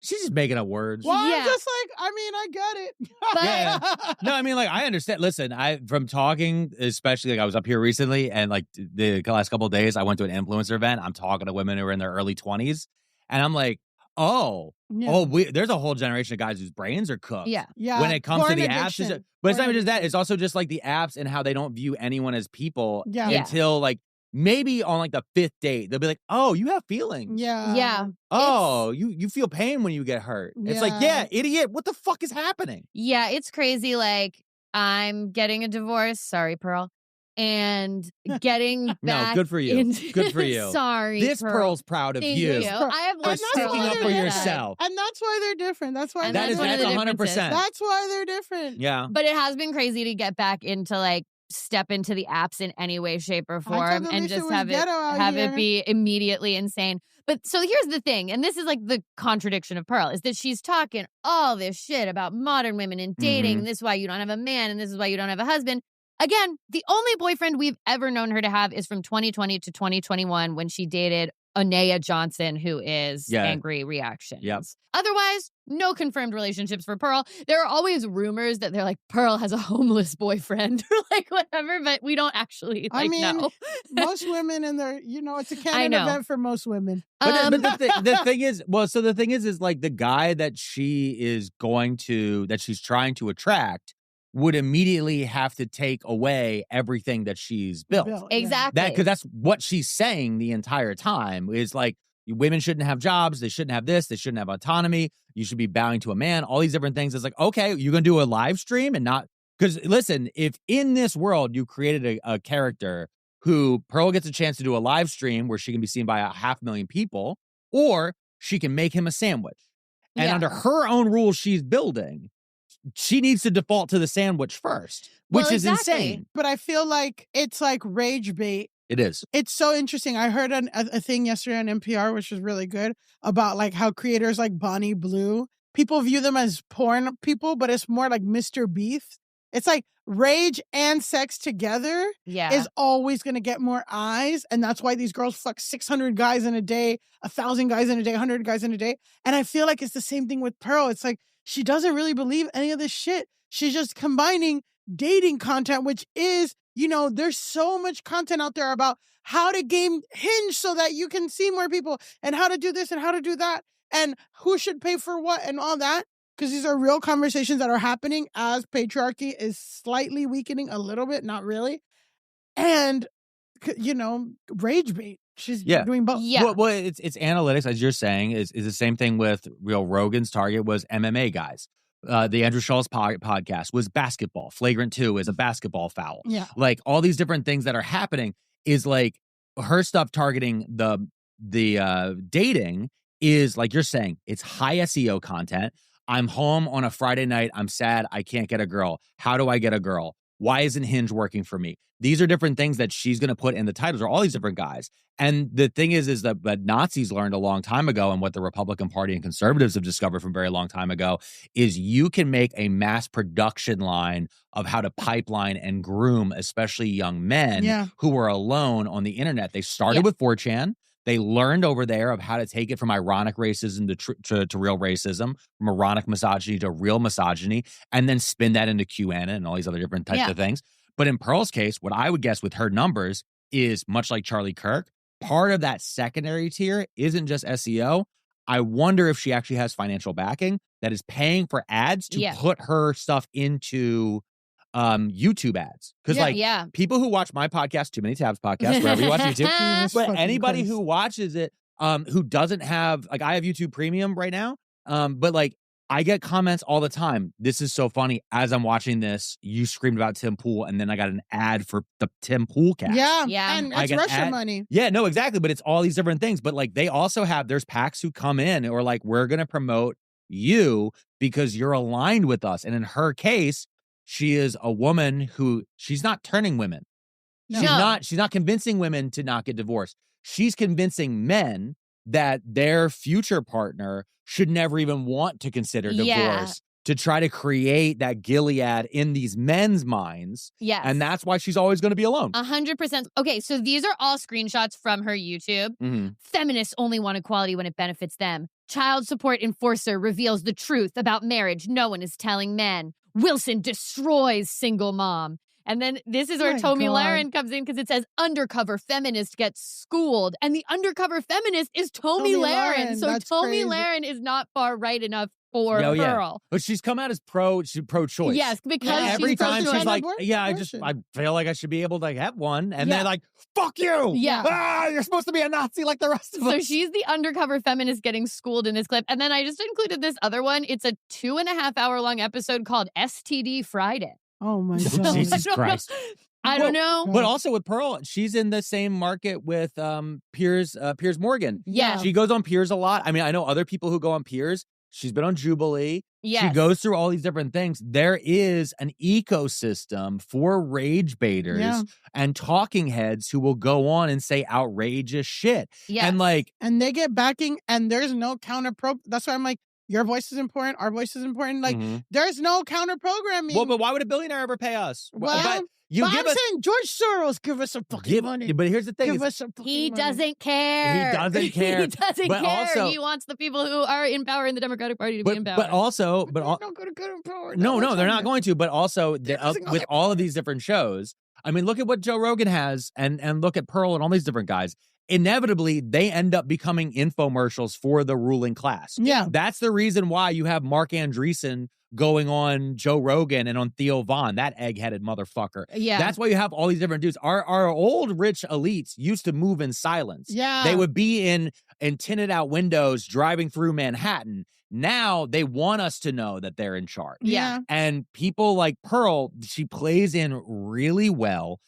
she's just making up words. well, I'm just like, I get it. Yeah. No, I mean, like, I understand. Listen, from talking, especially like I was up here recently and like the last couple of days, I went to an influencer event. I'm talking to women who are in their early 20s. And I'm like, there's a whole generation of guys whose brains are cooked. Yeah. When it comes to Porn the apps. addiction. But it's not Porn even just that. It's also just like the apps and how they don't view anyone as people Yeah. until like maybe on like the 5th date, they'll be like, oh, you have feelings. Yeah. Yeah. Oh, you feel pain when you get hurt. It's like, yeah, idiot. What the fuck is happening? Yeah, it's crazy. Like, I'm getting a divorce. Sorry, Pearl. And getting back. No, good for you. Good for you. Sorry, This Pearl. Pearl's proud of Thank you. I have for sticking up for yourself. And that's why they're different. That's why That's 100%. That's why they're different. Yeah. But it has been crazy to get back into like step into the apps in any way, shape, or form and just have it be immediately insane. But so here's the thing, and this is like the contradiction of Pearl, is that she's talking all this shit about modern women and dating, and this is why you don't have a man, and this is why you don't have a husband. Again, the only boyfriend we've ever known her to have is from 2020 to 2021 when she dated Anaya Johnson, who is Angry Reactions. Yep. Otherwise, no confirmed relationships for Pearl. There are always rumors that they're like, Pearl has a homeless boyfriend or like whatever, but we don't actually know. Most women in their, it's a canon event for most women. But the thing is, the thing is like the guy that she's trying to attract would immediately have to take away everything that she's built. Exactly. Because that's what she's saying the entire time is like, women shouldn't have jobs. They shouldn't have this. They shouldn't have autonomy. You should be bowing to a man. All these different things. It's like, okay, you're going to do a live stream and not... Because listen, if in this world you created a character who Pearl gets a chance to do a live stream where she can be seen by 500,000 people, or she can make him a sandwich. And under her own rules she's building, she needs to default to the sandwich first, which is insane. But I feel like it's like rage bait. It is. It's so interesting. I heard a thing yesterday on NPR, which was really good, about like how creators like Bonnie Blue, people view them as porn people, but it's more like Mr. Beef. It's like rage and sex together is always going to get more eyes. And that's why these girls fuck 600 guys in a day, 1,000 guys in a day, 100 guys in a day. And I feel like it's the same thing with Pearl. It's like, she doesn't really believe any of this shit. She's just combining dating content, which is, there's so much content out there about how to game Hinge so that you can see more people and how to do this and how to do that and who should pay for what and all that. Because these are real conversations that are happening as patriarchy is slightly weakening a little bit, not really. And, rage bait. She's doing both. Yeah. Well, it's analytics, as you're saying, is the same thing with Rogan's target was MMA guys. The Andrew Schultz podcast was basketball. Flagrant 2 is a basketball foul. Yeah. Like all these different things that are happening is like her stuff targeting the dating is like you're saying, it's high SEO content. I'm home on a Friday night. I'm sad. I can't get a girl. How do I get a girl? Why isn't Hinge working for me? These are different things that she's going to put in the titles or all these different guys. And the thing is that Nazis learned a long time ago and what the Republican Party and conservatives have discovered from a very long time ago is you can make a mass production line of how to pipeline and groom, especially young men who are alone on the internet. They started with 4chan. They learned over there of how to take it from ironic racism to real racism, from ironic misogyny to real misogyny, and then spin that into QAnon and all these other different types of things. But in Pearl's case, what I would guess with her numbers is much like Charlie Kirk, part of that secondary tier isn't just SEO. I wonder if she actually has financial backing that is paying for ads to put her stuff into YouTube ads. Because people who watch my podcast, Too Many Tabs podcast, wherever you watch YouTube, but anybody who watches it who doesn't have, like I have YouTube Premium right now, but like I get comments all the time. This is so funny. As I'm watching this, you screamed about Tim Pool, and then I got an ad for the Tim Pool cast. Yeah. And it's Russia money. Yeah, no, exactly. But it's all these different things. But like they also have, there's PACs who come in or like, we're going to promote you because you're aligned with us. And in her case, she is a woman who she's not turning women. No. She's not convincing women to not get divorced. She's convincing men that their future partner should never even want to consider divorce to try to create that Gilead in these men's minds. Yes. And that's why she's always going to be alone. 100%. Okay, so these are all screenshots from her YouTube. Feminists only want equality when it benefits them. Child support enforcer reveals the truth about marriage no one is telling men. Wilson destroys single mom. And then this is where Tomi Lahren comes in because it says undercover feminist gets schooled. And the undercover feminist is Tomi Lahren. So Tomi Lahren is not far right enough for Pearl. But she's come out as pro-choice. Yes, because every time she's like, abortion. I feel like I should be able to have one. And they're like, fuck you. Yeah. You're supposed to be a Nazi like the rest of us. So she's the undercover feminist getting schooled in this clip. And then I just included this other one. It's a 2.5 hour long episode called STD Friday. Oh my God. Jesus Christ. I don't know. But also with Pearl, she's in the same market with Piers Morgan. Yeah. She goes on Piers a lot. I mean, I know other people who go on Piers. She's been on Jubilee. Yes. She goes through all these different things. There is an ecosystem for rage baiters and talking heads who will go on and say outrageous shit. Yes. And they get backing and there's no counter That's why I'm like, your voice is important. Our voice is important. Like, there's no counter programming. Well, but why would a billionaire ever pay us? Well, I'm saying George Soros give us some fucking money. But here's the thing. Give us some fucking He money. doesn't care. He doesn't care. He doesn't But care. also- He wants the people who are in power in the Democratic Party to be in power. But also, They're not going to get in power. no, they're not going to. But also, with all of these different shows, I mean, look at what Joe Rogan has, and look at Pearl and all these different guys. Inevitably, they end up becoming infomercials for the ruling class. Yeah. That's the reason why you have Mark Andreessen going on Joe Rogan and on Theo Von, that egg-headed motherfucker. Yeah. That's why you have all these different dudes. Our old rich elites used to move in silence. Yeah. They would be in tinted out windows driving through Manhattan. Now they want us to know that they're in charge. Yeah. And people like Pearl, she plays in really well.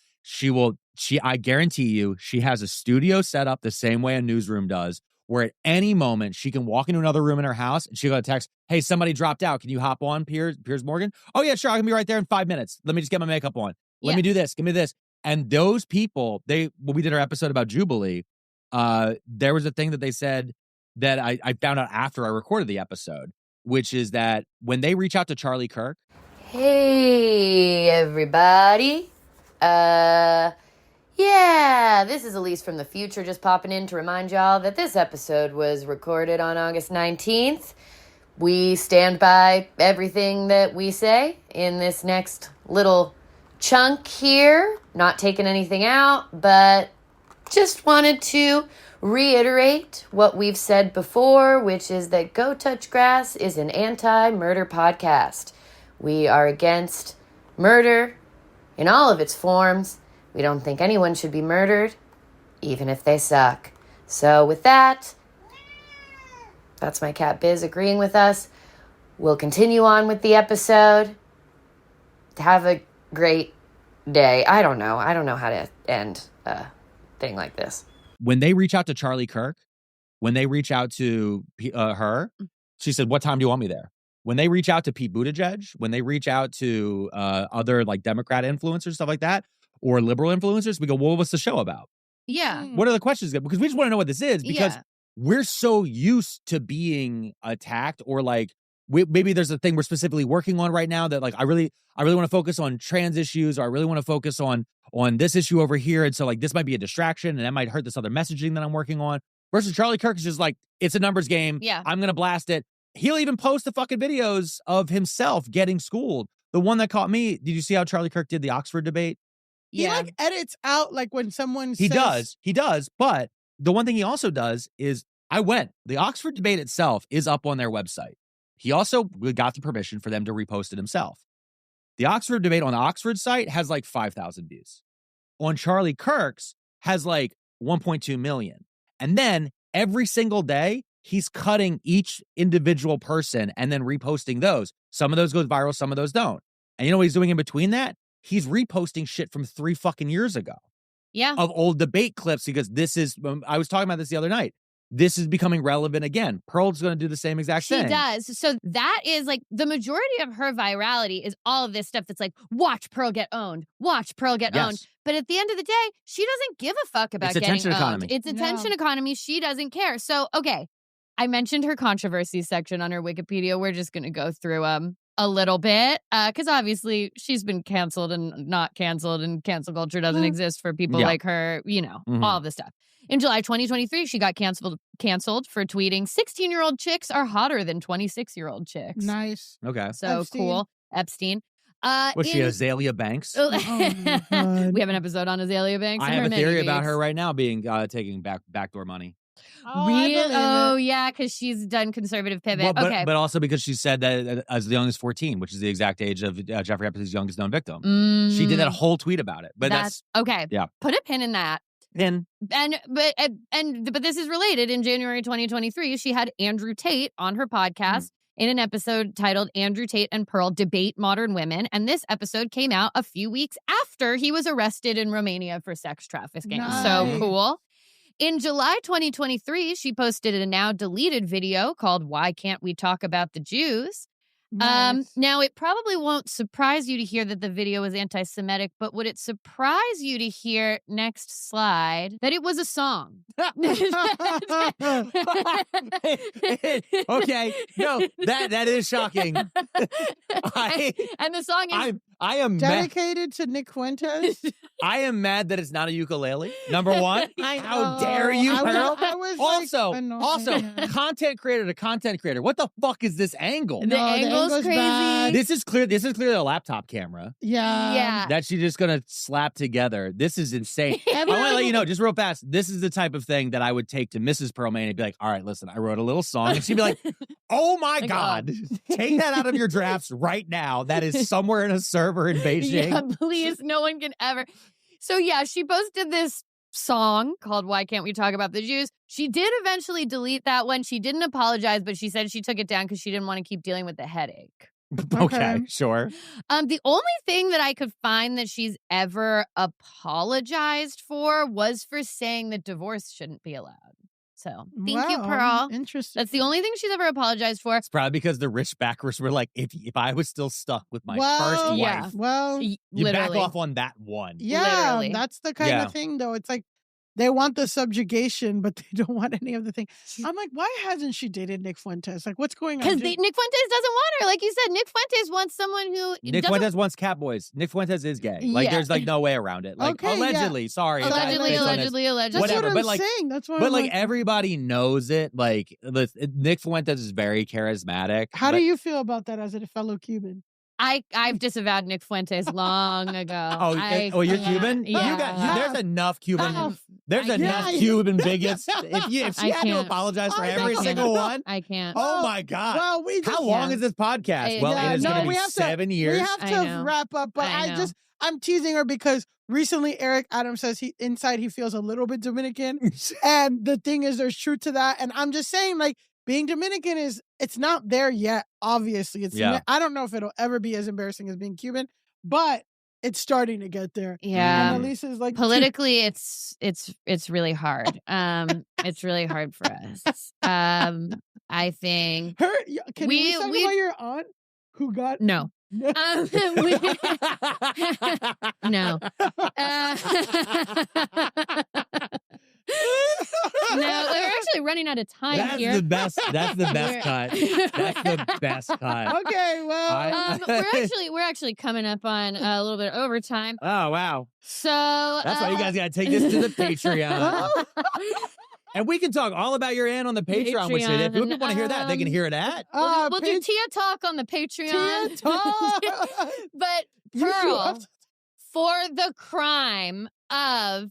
I guarantee you, she has a studio set up the same way a newsroom does, where at any moment she can walk into another room in her house and she'll get a text, hey, somebody dropped out. Can you hop on, Piers Morgan? Oh, yeah, sure. I can be right there in 5 minutes. Let me just get my makeup on. Let me do this. Give me this. And those people, when we did our episode about Jubilee, there was a thing that they said that I found out after I recorded the episode, which is that when they reach out to Charlie Kirk. Hey, everybody. Yeah, this is Elise from the future just popping in to remind y'all that this episode was recorded on August 19th. We stand by everything that we say in this next little chunk here. Not taking anything out, but just wanted to reiterate what we've said before, which is that Go Touch Grass is an anti-murder podcast. We are against murder in all of its forms. We don't think anyone should be murdered, even if they suck. So with that, that's my cat Biz agreeing with us. We'll continue on with the episode. Have a great day. I don't know how to end a thing like this. When they reach out to Charlie Kirk, when they reach out to her, she said, what time do you want me there? When they reach out to Pete Buttigieg, when they reach out to other like Democrat influencers, stuff like that, or liberal influencers, we go, well, what's the show about? Yeah. What are the questions? Because we just want to know what this is, because we're so used to being attacked, or like maybe there's a thing we're specifically working on right now that like I really want to focus on trans issues, or I really want to focus on this issue over here, and so like this might be a distraction and that might hurt this other messaging that I'm working on. Versus Charlie Kirk is just like, it's a numbers game. Yeah. I'm gonna blast it. He'll even post the fucking videos of himself getting schooled. The one that caught me, did you see how Charlie Kirk did the Oxford debate? He like edits out like when someone He says... does. But the one thing he also does is, the Oxford debate itself is up on their website. He also got the permission for them to repost it himself. The Oxford debate on the Oxford site has like 5,000 views. On Charlie Kirk's has like 1.2 million. And then every single day, he's cutting each individual person and then reposting those. Some of those goes viral, some of those don't. And you know what he's doing in between that? He's reposting shit from 3 fucking years ago. Yeah. Of old debate clips, because this is, I was talking about this the other night. This is becoming relevant again. Pearl's going to do the same exact thing. She does. So that is like the majority of her virality is all of this stuff that's like, watch Pearl get owned. Watch Pearl get owned. But at the end of the day, she doesn't give a fuck about getting attention owned. economy. It's attention economy. She doesn't care. So, okay. I mentioned her controversy section on her Wikipedia. We're just going to go through a little bit, because obviously she's been canceled and not canceled, and cancel culture doesn't exist for people like her, all of this stuff. In July 2023, she got canceled for tweeting 16-year-old chicks are hotter than 26-year-old chicks. Nice. Okay. So Epstein. Cool. Epstein. Was she Azalea Banks? We have an episode on Azalea Banks. I and have her a theory many about beats. her right now being taking backdoor money. Oh, yeah, because she's done conservative pivot. Okay. But also because she said that as young as 14, which is the exact age of Jeffrey Epstein's youngest known victim. She did that whole tweet about it. But that's okay. Yeah. Put a pin in that. But this is related. In January 2023, she had Andrew Tate on her podcast. in an episode titled Andrew Tate and Pearl Debate Modern Women. And this episode came out a few weeks after he was arrested in Romania for sex trafficking. Nice. So cool. In July 2023, she posted a now deleted video called Why Can't We Talk About the Jews? Nice. Now, it probably won't surprise you to hear that the video was anti-Semitic, but would it surprise you to hear, next slide, that it was a song? Okay. No, that is shocking. And the song is I am mad. Dedicated to Nick Fuentes. I am mad that it's not a ukulele. Number one. How dare you, I Pearl? that was Also, annoying. content creator to content creator. What the fuck is this angle? The angle's crazy. bad. This is clearly a laptop camera Yeah. that she's just gonna slap together. This is insane. I want to let you know, just real fast, this is the type of thing that I would take to Mrs. Pearlmania and be like, all right, listen, I wrote a little song. And she'd be like, oh my God, take that out of your drafts right now. That is somewhere in a server in Beijing. Yeah, please, no one can ever. So yeah, she posted this song called Why Can't We Talk About the Jews? She did eventually delete that one. She didn't apologize, but she said she took it down because she didn't want to keep dealing with the headache. Okay, sure. The only thing that I could find that she's ever apologized for was for saying that divorce shouldn't be allowed. So thank you, Pearl. Interesting. That's the only thing she's ever apologized for. It's probably because the rich backers were like, if I was still stuck with my first wife, well, you back off on that one. Yeah, Literally. that's the kind of thing, though. It's like they want the subjugation, but they don't want any of the thing. I'm like, why hasn't she dated Nick Fuentes? Like, what's going on? Because Nick Fuentes doesn't want her. Like you said, Nick Fuentes wants someone who Nick Fuentes wants cat boys. Nick Fuentes is gay. Like, Yeah. there's like no way around it. Like, Okay, allegedly, sorry. Allegedly. That's Whatever. what But I'm like, saying. That's what but I'm like like, everybody knows it. Like, Nick Fuentes is very charismatic. how but- do you feel about that as a fellow Cuban? I've disavowed Nick Fuentes long ago. Oh, you're Cuban? Yeah. There's enough Cuban. There's I enough can't. Cuban bigots. If she I had to can't. apologize for I every know. single one. I can't. Oh my God. Well, we just, How long is this podcast? Well, Yeah, it is no, going to we be have to- 7 years. We have I to know. wrap up, but I know. I'm teasing her because recently Eric Adams says inside he feels a little bit Dominican. And the thing is, there's truth to that. And I'm just saying, like, being Dominican it's not there yet, obviously. I don't know if it'll ever be as embarrassing as being Cuban, but it's starting to get there. Yeah. And Elise is like, Politically, it's really hard. It's really hard for us. I think can we talk about your aunt who got no. No. No, we're actually running out of time That's here. the best. That's the best cut. That's the best cut. Okay, well, we're actually coming up on a little bit of overtime. Oh wow! So That's why you guys got to take this to the Patreon. And we can talk all about your aunt on the Patreon. Which if people want to hear that, they can hear it at. We'll do Tia Talk on the Patreon. Tia Talk. But Pearl, for the crime of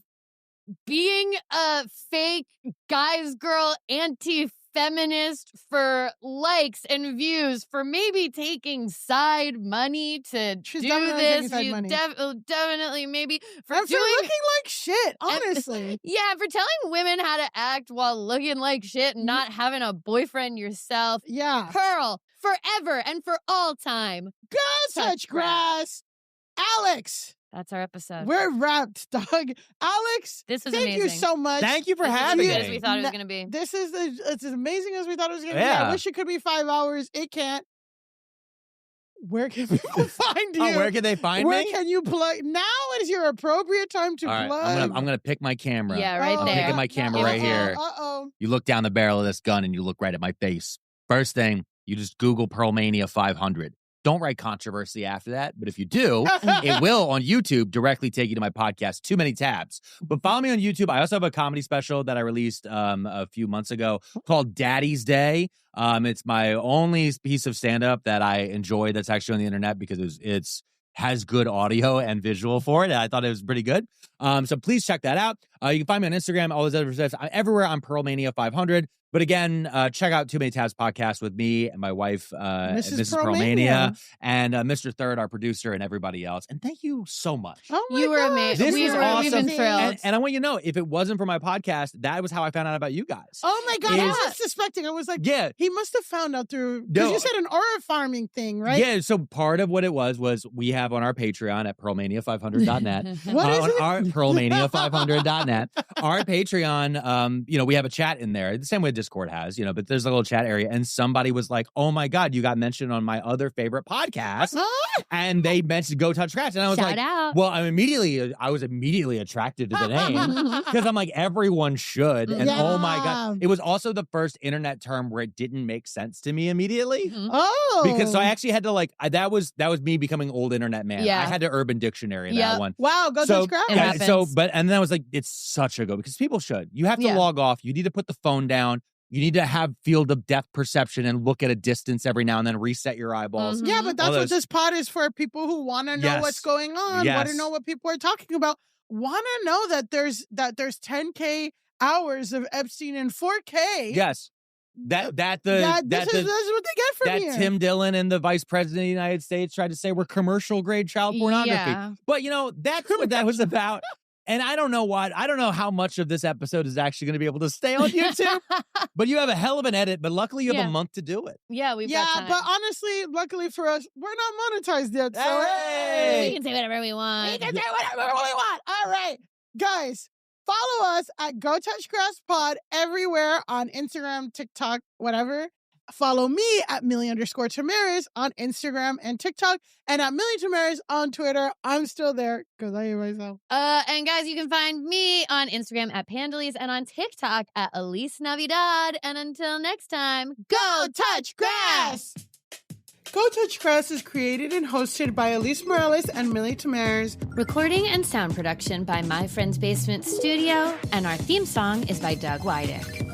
being a fake guy's girl anti-feminist for likes and views, for maybe taking side money to She's do definitely this, taking side you money. definitely maybe for and for doing looking like shit, honestly. yeah, for telling women how to act while looking like shit and not having a boyfriend yourself. Yeah. Pearl, forever and for all time. Go touch grass. Alex. That's our episode. We're wrapped, dog. Alex, This was thank you amazing. so much. Thank you for This was having as good as we me. thought it was going to be. This is it's as amazing as we thought it was going to be. Yeah. I wish it could be 5 hours. It can't. Where can people find you? Oh, where can they find Where me? can you plug? Now is your appropriate time to All right, plug. I'm gonna pick my camera. Yeah, right Oh, there. I'm picking my camera right here. Uh-oh. You look down the barrel of this gun and you look right at my face. First thing, you just Google Pearlmania500. Don't write controversy after that, but if you do, it will on YouTube directly take you to my podcast. Too many tabs. But follow me on YouTube. I also have a comedy special that I released a few months ago called Daddy's Day. It's my only piece of stand-up that I enjoy that's actually on the internet because it's has good audio and visual for it. I thought it was pretty good. So please check that out. You can find me on Instagram, all those other stuff. Everywhere I'm Pearlmania500. But again, check out Too Many Tabs podcast with me and my wife, Mrs. Pearlmania, and Mr. Third, our producer, and everybody else. And thank you so much. Oh my You were amazing. This We was were awesome. even thrilled. And I want you to know, if it wasn't for my podcast, that was how I found out about you guys. Oh my God, I was suspecting. I was like, yeah, he must have found out through, because you said an aura farming thing, right? Yeah, so part of what it was we have on our Patreon at Pearlmania500.net. What is it? Our Pearlmania500.net. Our Patreon, we have a chat in there, the same way Discord has, but there's a little chat area. And somebody was like, oh my God, you got mentioned on my other favorite podcast. And they mentioned Go Touch Grass. And I was Shout like, out. well, I was immediately attracted to the name because I'm like, everyone should. And oh my God, it was also the first internet term where it didn't make sense to me immediately. Oh. Because so I actually had to that was me becoming old internet man. Yeah. I had to Urban Dictionary that one. Wow, Go Touch Grass. And then I was like, it's such a go, because people should. You have to log off. You need to put the phone down. You need to have field of depth perception and look at a distance every now and then, reset your eyeballs. Yeah, but that's what this pod is for, people who want to know what's going on, want to know what people are talking about, want to know that there's 10K hours of Epstein in 4K. Yes. This is what they get from here. Tim Dillon and the vice president of the United States tried to say we're commercial grade child pornography. Yeah. But that's what that was about. And I don't know how much of this episode is actually going to be able to stay on YouTube. But you have a hell of an edit, but luckily you have a month to do it. Yeah, we've got time. But honestly, luckily for us, we're not monetized yet. So we can say whatever we want. We can say whatever we want. All right. Guys, follow us at Go Touch Grass Pod everywhere on Instagram, TikTok, whatever. Follow me at Millie_Tamaris on Instagram and TikTok, and at Millie Tamaris on Twitter. I'm still there because I hear myself. And guys, you can find me on Instagram at Pandalise and on TikTok at Elise Navidad. And until next time, go touch grass! Go Touch Grass is created and hosted by Elise Morales and Millie Tamaris. Recording and sound production by My Friend's Basement Studio, and our theme song is by Doug Wydick.